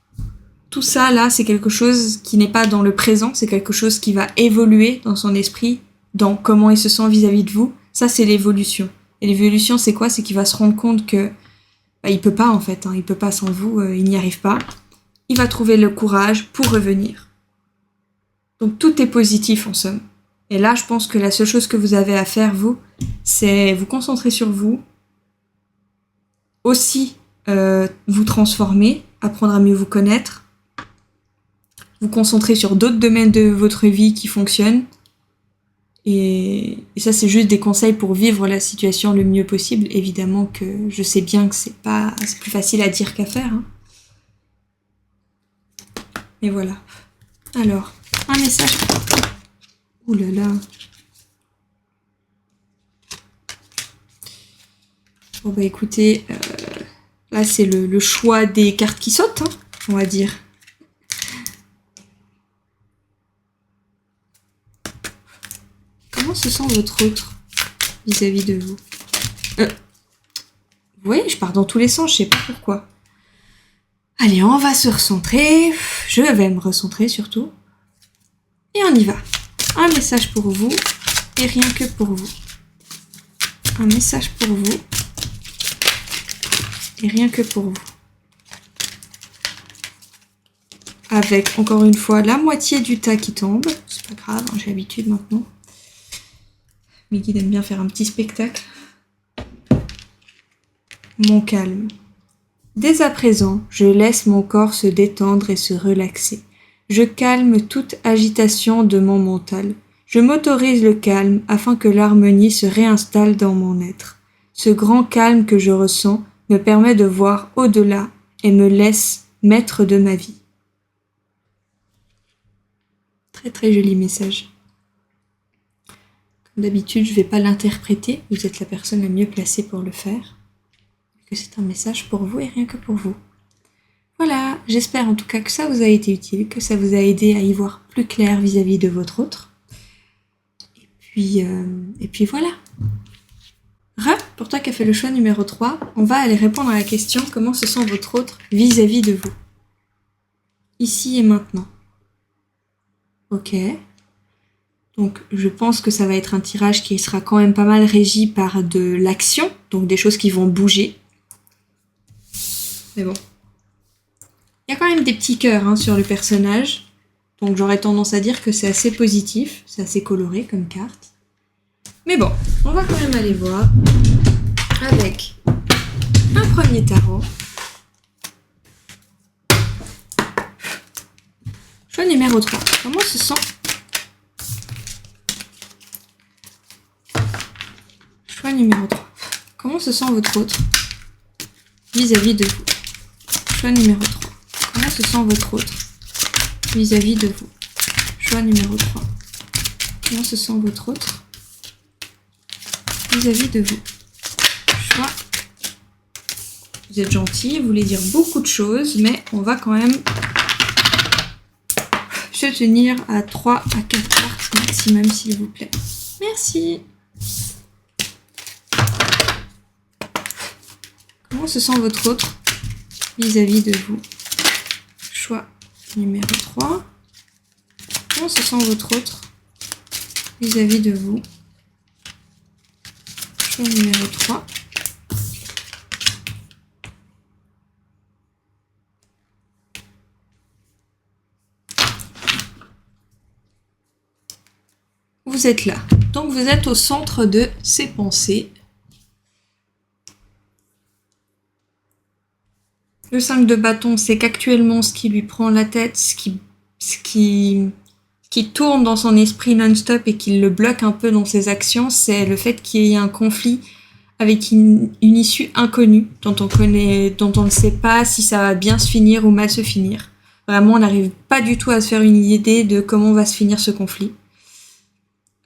Tout ça, là, c'est quelque chose qui n'est pas dans le présent, c'est quelque chose qui va évoluer dans son esprit, dans comment il se sent vis-à-vis de vous. Ça, c'est l'évolution. Et l'évolution, c'est quoi? C'est qu'il va se rendre compte que il peut pas, en fait. Il peut pas sans vous, il n'y arrive pas. il va trouver le courage pour revenir. Donc tout est positif en somme. Et là, je pense que la seule chose que vous avez à faire, vous, c'est vous concentrer sur vous, aussi vous transformer, apprendre à mieux vous connaître, vous concentrer sur d'autres domaines de votre vie qui fonctionnent. Et ça, c'est juste des conseils pour vivre la situation le mieux possible. Évidemment que je sais bien que c'est plus facile à dire qu'à faire. Hein. Mais voilà. Alors, un message. Ouh là là. Bon bah écoutez, là c'est le choix des cartes qui sautent, hein, on va dire. Comment se sent votre autre vis-à-vis de vous? Vous voyez, je pars dans tous les sens, je sais pas pourquoi. Allez, on va se recentrer. Je vais me recentrer surtout. Et on y va. Un message pour vous et rien que pour vous. Un message pour vous et rien que pour vous. Avec, encore une fois, la moitié du tas qui tombe. C'est pas grave, hein, j'ai l'habitude maintenant. Mes guides aiment bien faire un petit spectacle. Mon calme. Dès à présent, je laisse mon corps se détendre et se relaxer. Je calme toute agitation de mon mental. Je m'autorise le calme afin que l'harmonie se réinstalle dans mon être. Ce grand calme que je ressens me permet de voir au-delà et me laisse maître de ma vie. Très très joli message. Comme d'habitude, je ne vais pas l'interpréter, vous êtes la personne la mieux placée pour le faire. Que c'est un message pour vous et rien que pour vous. Voilà, j'espère en tout cas que ça vous a été utile, que ça vous a aidé à y voir plus clair vis-à-vis de votre autre. Et puis voilà. Pour toi qui as fait le choix numéro 3, on va aller répondre à la question comment se sent votre autre vis-à-vis de vous. Ici et maintenant. Ok. Donc je pense que ça va être un tirage qui sera quand même pas mal régi par de l'action, donc des choses qui vont bouger. Mais bon. Il y a quand même des petits cœurs hein, sur le personnage. Donc j'aurais tendance à dire que c'est assez positif, c'est assez coloré comme carte. Mais bon, on va quand même aller voir avec un premier tarot. Choix numéro 3. Comment se sent? Choix numéro 3. Comment se sent votre autre vis-à-vis de vous? Choix numéro 3. Comment se sent votre autre vis-à-vis de vous? Choix numéro 3. Comment se sent votre autre vis-à-vis de vous? Choix. Vous êtes gentil, vous voulez dire beaucoup de choses, mais on va quand même se tenir à 3 à 4 cartes maximum, s'il vous plaît. Merci. Comment se sent votre autre vis-à-vis de vous? Choix numéro 3. Comment se sent votre autre vis-à-vis de vous? Choix numéro 3. Vous êtes là. Donc vous êtes au centre de ses pensées. Le 5 de bâton, c'est qu'actuellement, ce qui lui prend la tête, ce qui tourne dans son esprit non-stop et qui le bloque un peu dans ses actions, c'est le fait qu'il y ait un conflit avec une issue inconnue, dont on ne sait pas si ça va bien se finir ou mal se finir. Vraiment, on n'arrive pas du tout à se faire une idée de comment va se finir ce conflit.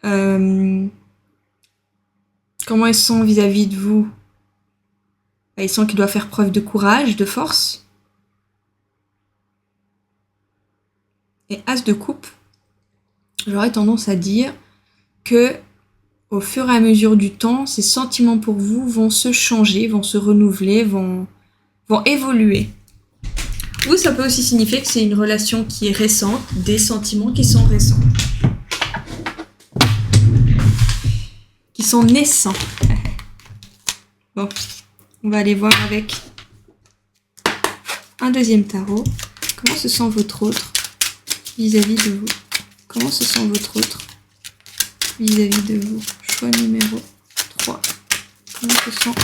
Comment ils sont vis-à-vis de vous? Il sent qu'il doit faire preuve de courage, de force. Et As de coupe, j'aurais tendance à dire que au fur et à mesure du temps, ces sentiments pour vous vont se changer, vont se renouveler, vont évoluer. Ou ça peut aussi signifier que c'est une relation qui est récente, des sentiments qui sont récents. Qui sont naissants. Bon. On va aller voir avec un deuxième tarot. Comment se sent votre autre vis-à-vis de vous? Comment se sent votre autre vis-à-vis de vous? Choix numéro 3. Comment se sent? De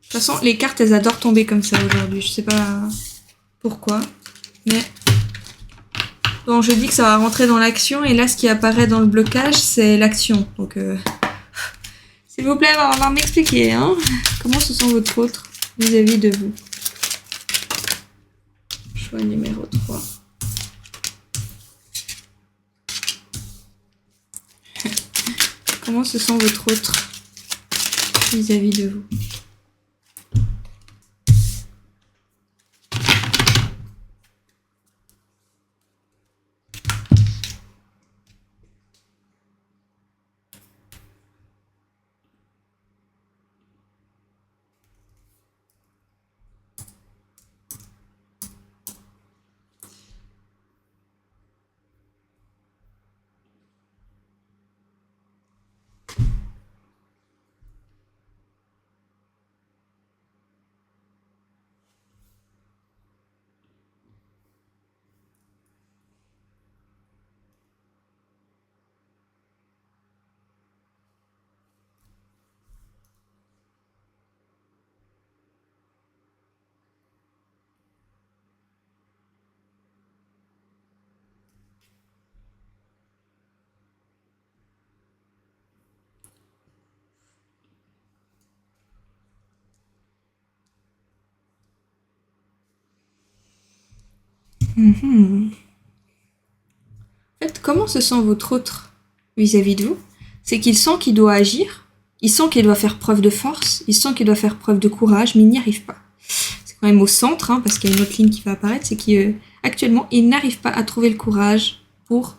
toute façon, les cartes, elles adorent tomber comme ça aujourd'hui. Je sais pas pourquoi, mais bon, je dis que ça va rentrer dans l'action, et là, ce qui apparaît dans le blocage, c'est l'action. Donc, s'il vous plaît, on va falloir m'expliquer, hein. Comment se sent votre autre vis-à-vis de vous? Choix numéro 3. Comment se sent votre autre vis-à-vis de vous? En fait, comment se sent votre autre vis-à-vis de vous? C'est qu'il sent qu'il doit agir, il sent qu'il doit faire preuve de force, il sent qu'il doit faire preuve de courage, mais il n'y arrive pas. C'est quand même au centre, hein, parce qu'il y a une autre ligne qui va apparaître, c'est qu'actuellement, il n'arrive pas à trouver le courage pour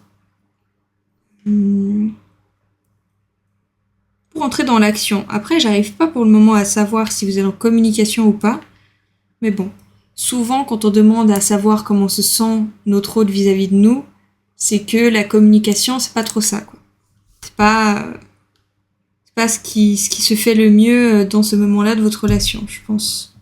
entrer dans l'action. Après, j'arrive pas pour le moment à savoir si vous êtes en communication ou pas, mais bon. Souvent, quand on demande à savoir comment se sent notre autre vis-à-vis de nous, c'est que la communication, c'est pas trop ça, quoi. C'est pas ce qui se fait le mieux dans ce moment-là de votre relation, je pense.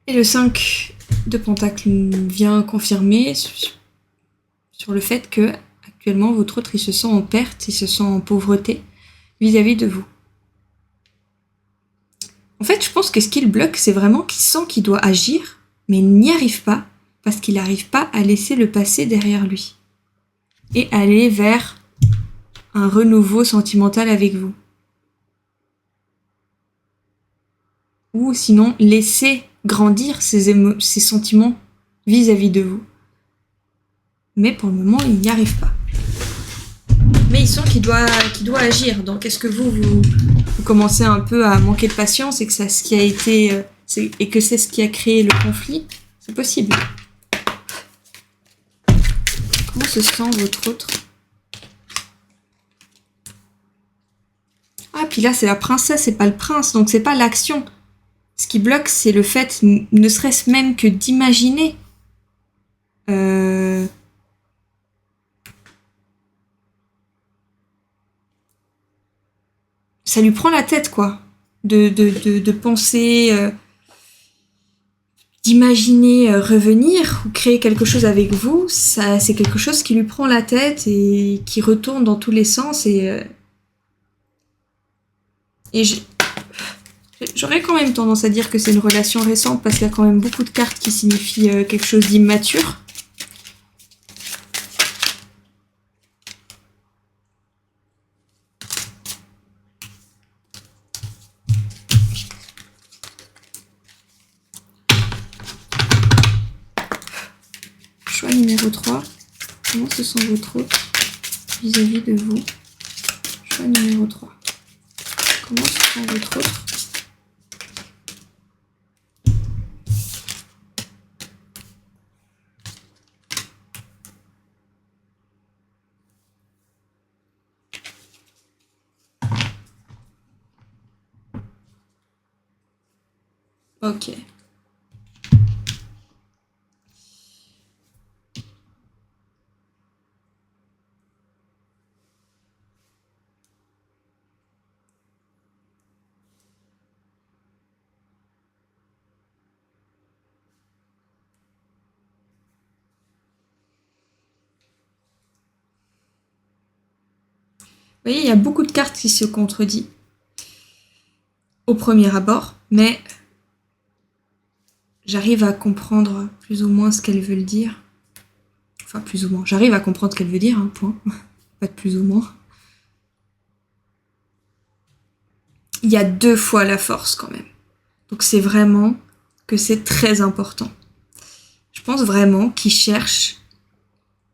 Et le 5 de Pentacle vient confirmer sur le fait que, actuellement, votre autre, il se sent en perte, il se sent en pauvreté vis-à-vis de vous. En fait, je pense que ce qui le bloque, c'est vraiment qu'il sent qu'il doit agir, mais il n'y arrive pas, parce qu'il n'arrive pas à laisser le passé derrière lui. Et aller vers un renouveau sentimental avec vous. Ou sinon, laisser grandir ses sentiments vis-à-vis de vous. Mais pour le moment, il n'y arrive pas. Mais il sent qu'il doit agir. Donc, est-ce que vous commencez un peu à manquer de patience et que c'est ce qui a été et que c'est ce qui a créé le conflit? C'est possible. Comment se sent votre autre? Ah, puis là, c'est la princesse, c'est pas le prince, donc c'est pas l'action. Ce qui bloque, c'est le fait, ne serait-ce même que d'imaginer ça lui prend la tête, quoi. De penser, d'imaginer revenir ou créer quelque chose avec vous, ça, c'est quelque chose qui lui prend la tête et qui retourne dans tous les sens. Et j'aurais quand même tendance à dire que c'est une relation récente parce qu'il y a quand même beaucoup de cartes qui signifient quelque chose d'immature. Choix numéro 3. Comment se sent votre autre vis-à-vis de vous? Choix numéro 3. Comment se sent votre autre? Ok. Vous voyez, il y a beaucoup de cartes qui se contredisent au premier abord, mais j'arrive à comprendre plus ou moins ce qu'elles veulent dire. Enfin, plus ou moins. J'arrive à comprendre ce qu'elle veut dire, hein, point. Pas de plus ou moins. Il y a 2 fois la force quand même. Donc c'est vraiment que c'est très important. Je pense vraiment qu'il cherche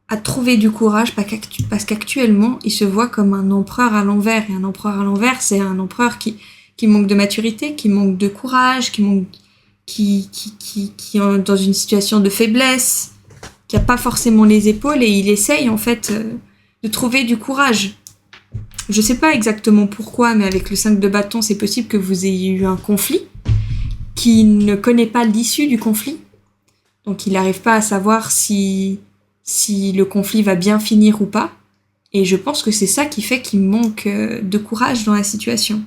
à trouver du courage parce qu'actuellement, il se voit comme un empereur à l'envers. Et un empereur à l'envers, c'est un empereur qui manque de maturité, qui manque de courage, qui est dans une situation de faiblesse, qui n'a pas forcément les épaules, et il essaye en fait de trouver du courage. Je sais pas exactement pourquoi, mais avec le 5 de bâton, c'est possible que vous ayez eu un conflit, qui ne connaît pas l'issue du conflit. Donc il n'arrive pas à savoir si le conflit va bien finir ou pas. Et je pense que c'est ça qui fait qu'il manque de courage dans la situation.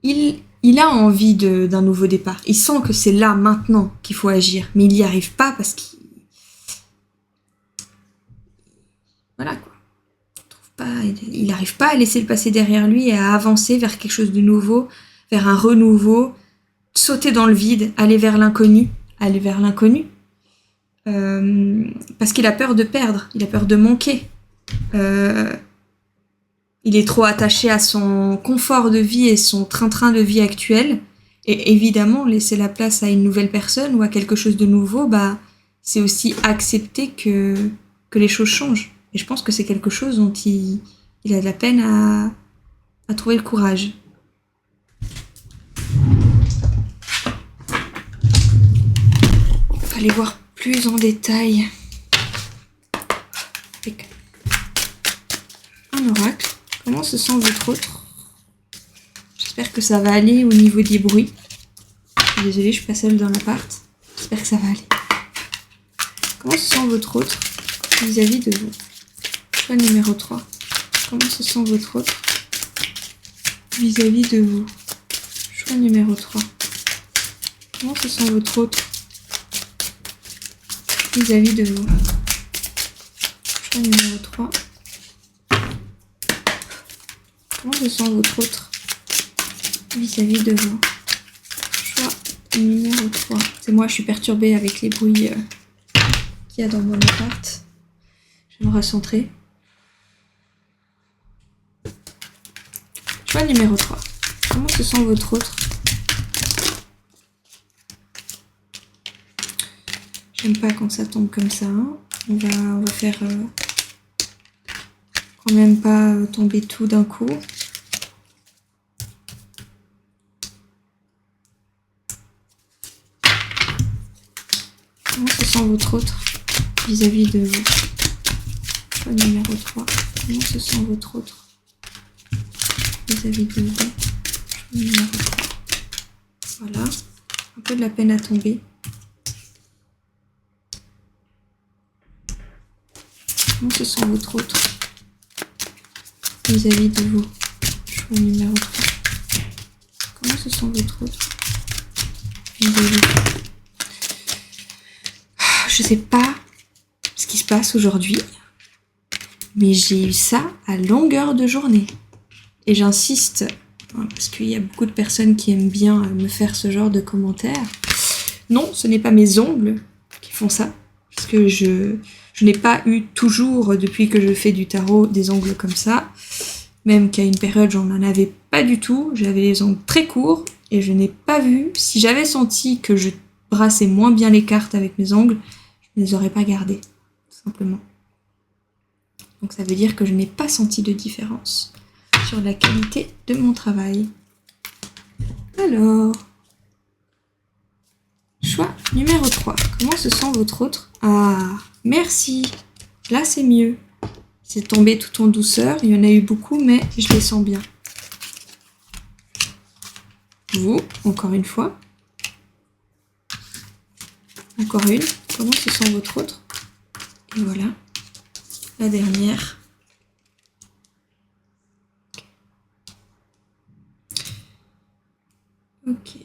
Il a envie d'un nouveau départ. Il sent que c'est là, maintenant, qu'il faut agir. Mais il n'y arrive pas parce qu'il... Voilà, quoi. Il n'arrive pas à laisser le passé derrière lui et à avancer vers quelque chose de nouveau, vers un renouveau, sauter dans le vide, aller vers l'inconnu. Parce qu'il a peur de perdre, il a peur de manquer. Il est trop attaché à son confort de vie et son train-train de vie actuel. Et évidemment, laisser la place à une nouvelle personne ou à quelque chose de nouveau, c'est aussi accepter que les choses changent. Et je pense que c'est quelque chose dont il a de la peine à trouver le courage. Il fallait voir plus en détail avec un oracle. Comment se sent votre autre? J'espère que ça va aller au niveau des bruits. Désolée, je suis pas seule dans l'appart. J'espère que ça va aller. Comment se sent votre autre vis-à-vis de vous? Choix numéro 3. Comment se sent votre autre vis-à-vis de vous? Choix numéro 3. Comment se sent votre autre vis-à-vis de vous? Choix numéro 3. Comment se sent votre autre vis-à-vis de vous? Choix numéro 3. C'est moi, je suis perturbée avec les bruits qu'il y a dans mon appart. Je vais me recentrer. Choix numéro 3. Comment se sent votre autre? J'aime pas quand ça tombe comme ça. Hein. On va faire quand même pas tomber tout d'un coup. Comment se sent votre autre vis-à-vis de vous? Choix numéro 3. Comment se sent votre autre vis-à-vis de vous? Choix numéro 3. Voilà. Un peu de la peine à tomber. Comment se sent votre autre vis-à-vis de vous? Choix numéro 3. Comment se sent votre autre vis-à-vis de vous? Je sais pas ce qui se passe aujourd'hui, mais j'ai eu ça à longueur de journée. Et j'insiste, parce qu'il y a beaucoup de personnes qui aiment bien me faire ce genre de commentaires. Non, ce n'est pas mes ongles qui font ça, parce que je n'ai pas eu toujours, depuis que je fais du tarot, des ongles comme ça. Même qu'à une période, j'en avais pas du tout. J'avais les ongles très courts et je n'ai pas vu. Si j'avais senti que je brassais moins bien les cartes avec mes ongles, je ne les aurais pas gardées, tout simplement. Donc ça veut dire que je n'ai pas senti de différence sur la qualité de mon travail. Alors, choix numéro 3. Comment se sent votre autre? Ah, merci. Là, c'est mieux. C'est tombé tout en douceur. Il y en a eu beaucoup, mais je les sens bien. Vous, encore une fois. Encore une. Comment se sent votre autre? Et voilà. La dernière. Ok.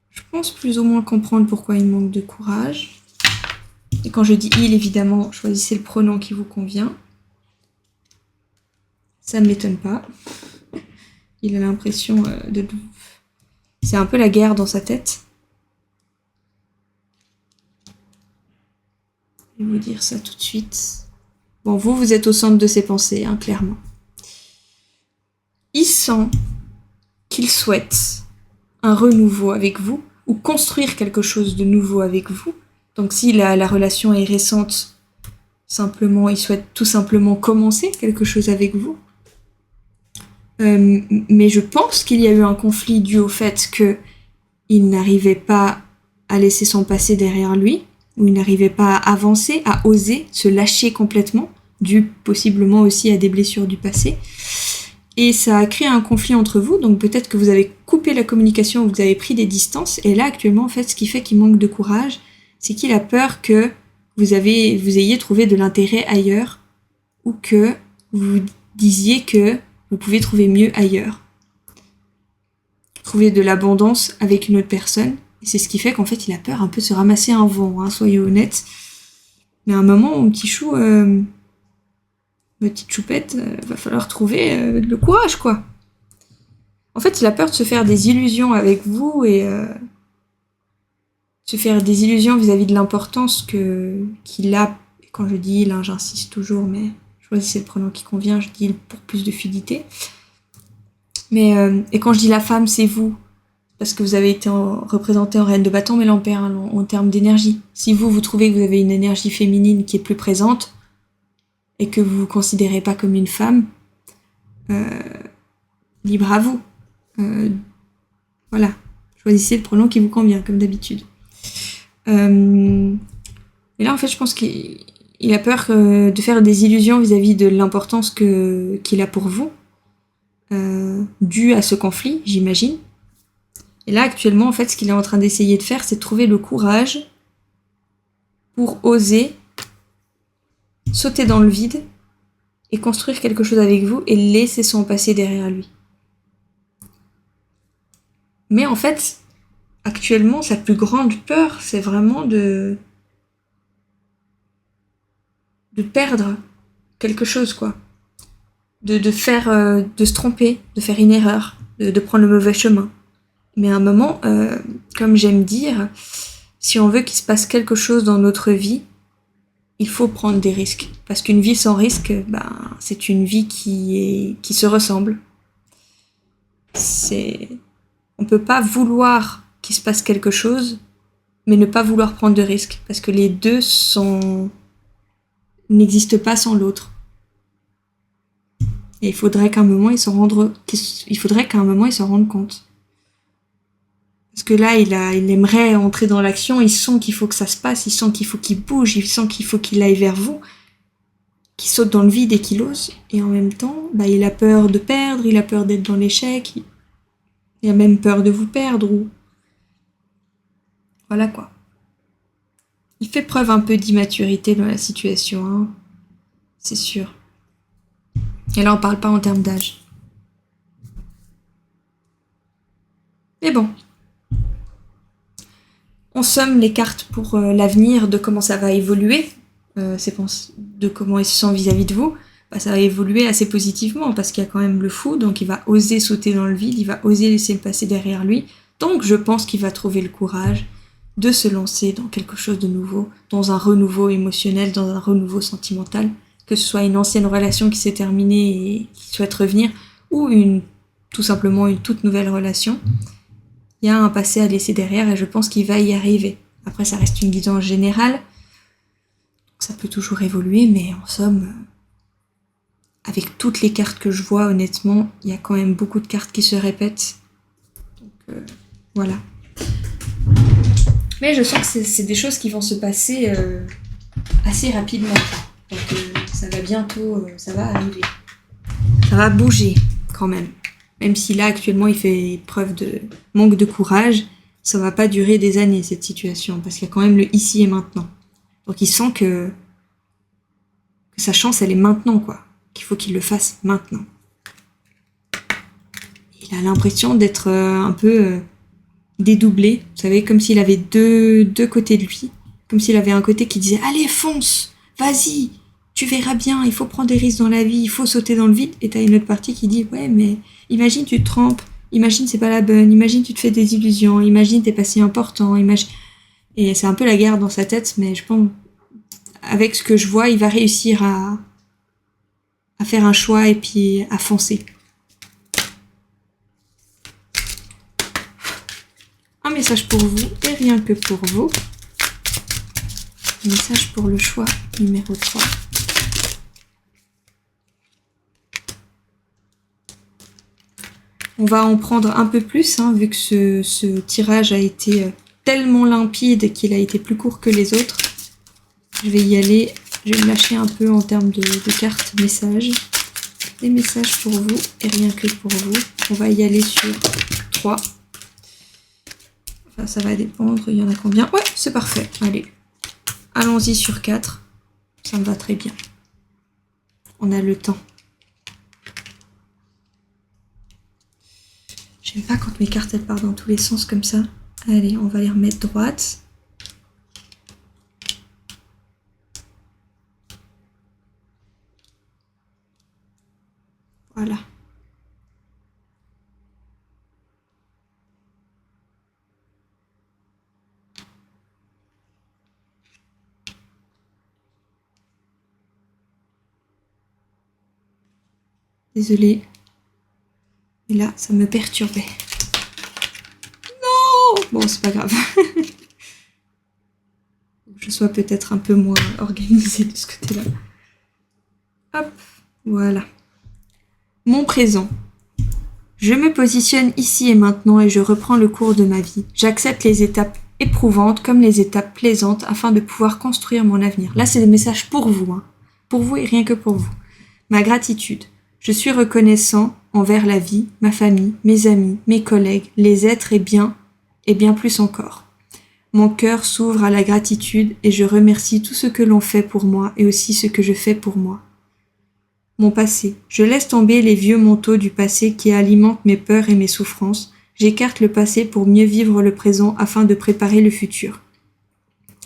Je pense plus ou moins comprendre pourquoi il manque de courage. Et quand je dis il, évidemment, choisissez le pronom qui vous convient. Ça ne m'étonne pas. Il a l'impression de... C'est un peu la guerre dans sa tête. Je vais vous dire ça tout de suite. Bon, vous êtes au centre de ses pensées, hein, clairement. Il sent qu'il souhaite un renouveau avec vous, ou construire quelque chose de nouveau avec vous. Donc si la relation est récente, simplement, il souhaite tout simplement commencer quelque chose avec vous. Mais je pense qu'il y a eu un conflit dû au fait qu'il n'arrivait pas à laisser son passé derrière lui, ou il n'arrivait pas à avancer, à oser se lâcher complètement, dû possiblement aussi à des blessures du passé. Et ça a créé un conflit entre vous, donc peut-être que vous avez coupé la communication, vous avez pris des distances, et là actuellement en fait ce qui fait qu'il manque de courage, c'est qu'il a peur que vous ayez trouvé de l'intérêt ailleurs, ou que vous disiez que vous pouvez trouver mieux ailleurs. Trouver de l'abondance avec une autre personne. Et c'est ce qui fait qu'en fait, il a peur un peu de se ramasser un vent, hein, soyez honnêtes. Mais à un moment, mon petit chou, ma petite choupette, va falloir trouver le courage, quoi. En fait, il a peur de se faire des illusions avec vous et se faire des illusions vis-à-vis de l'importance qu'il a. Et quand je dis il, hein, j'insiste toujours, mais choisissez le pronom qui convient, je dis il pour plus de fluidité. Mais, et quand je dis la femme, c'est vous, parce que vous avez été représenté en reine de bâton, mais là on perd en termes d'énergie. Si vous trouvez que vous avez une énergie féminine qui est plus présente, et que vous vous considérez pas comme une femme, libre à vous. Voilà, choisissez le pronom qui vous convient, comme d'habitude. Et là en fait je pense qu'il a peur de faire des illusions vis-à-vis de l'importance qu'il a pour vous, dû à ce conflit, j'imagine. Et là, actuellement, en fait, ce qu'il est en train d'essayer de faire, c'est de trouver le courage pour oser sauter dans le vide et construire quelque chose avec vous et laisser son passé derrière lui. Mais en fait, actuellement, sa plus grande peur, c'est vraiment de perdre quelque chose, quoi. De se tromper, de faire une erreur, de prendre le mauvais chemin. Mais à un moment, comme j'aime dire, si on veut qu'il se passe quelque chose dans notre vie, il faut prendre des risques. Parce qu'une vie sans risque, c'est une vie qui se ressemble. On peut pas vouloir qu'il se passe quelque chose, mais ne pas vouloir prendre de risques. Parce que les deux n'existent pas sans l'autre. Et il faudrait qu'à un moment, ils s'en rendent compte. Parce que là, il aimerait entrer dans l'action, il sent qu'il faut que ça se passe, il sent qu'il faut qu'il bouge, il sent qu'il faut qu'il aille vers vous, qu'il saute dans le vide et qu'il ose. Et en même temps, il a peur de perdre, il a peur d'être dans l'échec, il a même peur de vous perdre. Voilà quoi. Il fait preuve un peu d'immaturité dans la situation, hein. C'est sûr. Et là, on parle pas en termes d'âge. Mais bon. On somme les cartes pour l'avenir, de comment ça va évoluer, de comment il se sent vis-à-vis de vous. Ça va évoluer assez positivement parce qu'il y a quand même le fou, donc il va oser sauter dans le vide, il va oser laisser le passé derrière lui. Donc je pense qu'il va trouver le courage de se lancer dans quelque chose de nouveau, dans un renouveau émotionnel, dans un renouveau sentimental, que ce soit une ancienne relation qui s'est terminée et qui souhaite revenir, ou tout simplement une toute nouvelle relation. Il y a un passé à laisser derrière et je pense qu'il va y arriver. Après, ça reste une guidance générale, ça peut toujours évoluer, mais en somme, avec toutes les cartes que je vois, honnêtement, il y a quand même beaucoup de cartes qui se répètent. Donc, voilà. Mais je sens que c'est des choses qui vont se passer assez rapidement. Donc, ça va bientôt, ça va arriver. Ça va bouger, quand même. Même si là, actuellement, il fait preuve de manque de courage, ça va pas durer des années, cette situation, parce qu'il y a quand même le ici et maintenant. Donc il sent que sa chance, elle est maintenant, quoi. Qu'il faut qu'il le fasse maintenant. Il a l'impression d'être un peu dédoublé, vous savez, comme s'il avait deux côtés de lui, comme s'il avait un côté qui disait « Allez, fonce, vas-y !» tu verras bien, il faut prendre des risques dans la vie, il faut sauter dans le vide. Et t'as une autre partie qui dit, ouais, mais imagine tu te trompes, imagine c'est pas la bonne, imagine tu te fais des illusions, imagine t'es pas si important, imagine... Et c'est un peu la guerre dans sa tête, mais je pense, avec ce que je vois, il va réussir à faire un choix et puis à foncer. Un message pour vous, et rien que pour vous. Un message pour le choix numéro 3. On va en prendre un peu plus, hein, vu que ce tirage a été tellement limpide qu'il a été plus court que les autres. Je vais y aller, je vais me lâcher un peu en termes de cartes messages. Des messages pour vous et rien que pour vous. On va y aller sur 3. Enfin, ça va dépendre, il y en a combien? Ouais, c'est parfait, allez. Allons-y sur 4. Ça me va très bien. On a le temps. J'aime pas quand mes cartes elles partent dans tous les sens comme ça. Allez, on va les remettre droites. Voilà. Désolée. Et là, ça me perturbait. Non! Bon, c'est pas grave. Je sois peut-être un peu moins organisée de ce côté-là. Hop, voilà. Mon présent. Je me positionne ici et maintenant et je reprends le cours de ma vie. J'accepte les étapes éprouvantes comme les étapes plaisantes afin de pouvoir construire mon avenir. Là, c'est des messages pour vous, hein. Pour vous et rien que pour vous. Ma gratitude. Je suis reconnaissant envers la vie, ma famille, mes amis, mes collègues, les êtres et bien plus encore. Mon cœur s'ouvre à la gratitude et je remercie tout ce que l'on fait pour moi et aussi ce que je fais pour moi. Mon passé. Je laisse tomber les vieux manteaux du passé qui alimentent mes peurs et mes souffrances. J'écarte le passé pour mieux vivre le présent afin de préparer le futur.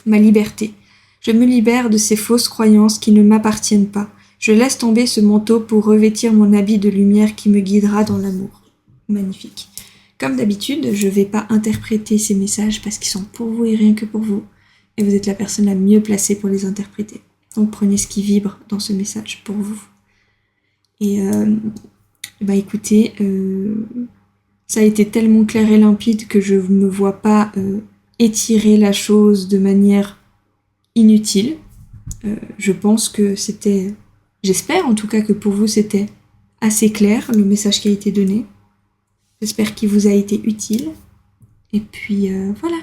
Ma liberté. Je me libère de ces fausses croyances qui ne m'appartiennent pas. Je laisse tomber ce manteau pour revêtir mon habit de lumière qui me guidera dans l'amour. Magnifique. Comme d'habitude, je ne vais pas interpréter ces messages parce qu'ils sont pour vous et rien que pour vous. Et vous êtes la personne la mieux placée pour les interpréter. Donc prenez ce qui vibre dans ce message pour vous. Et écoutez, ça a été tellement clair et limpide que je ne me vois pas étirer la chose de manière inutile. Je pense que c'était... J'espère en tout cas que pour vous c'était assez clair le message qui a été donné. J'espère qu'il vous a été utile. Et puis voilà.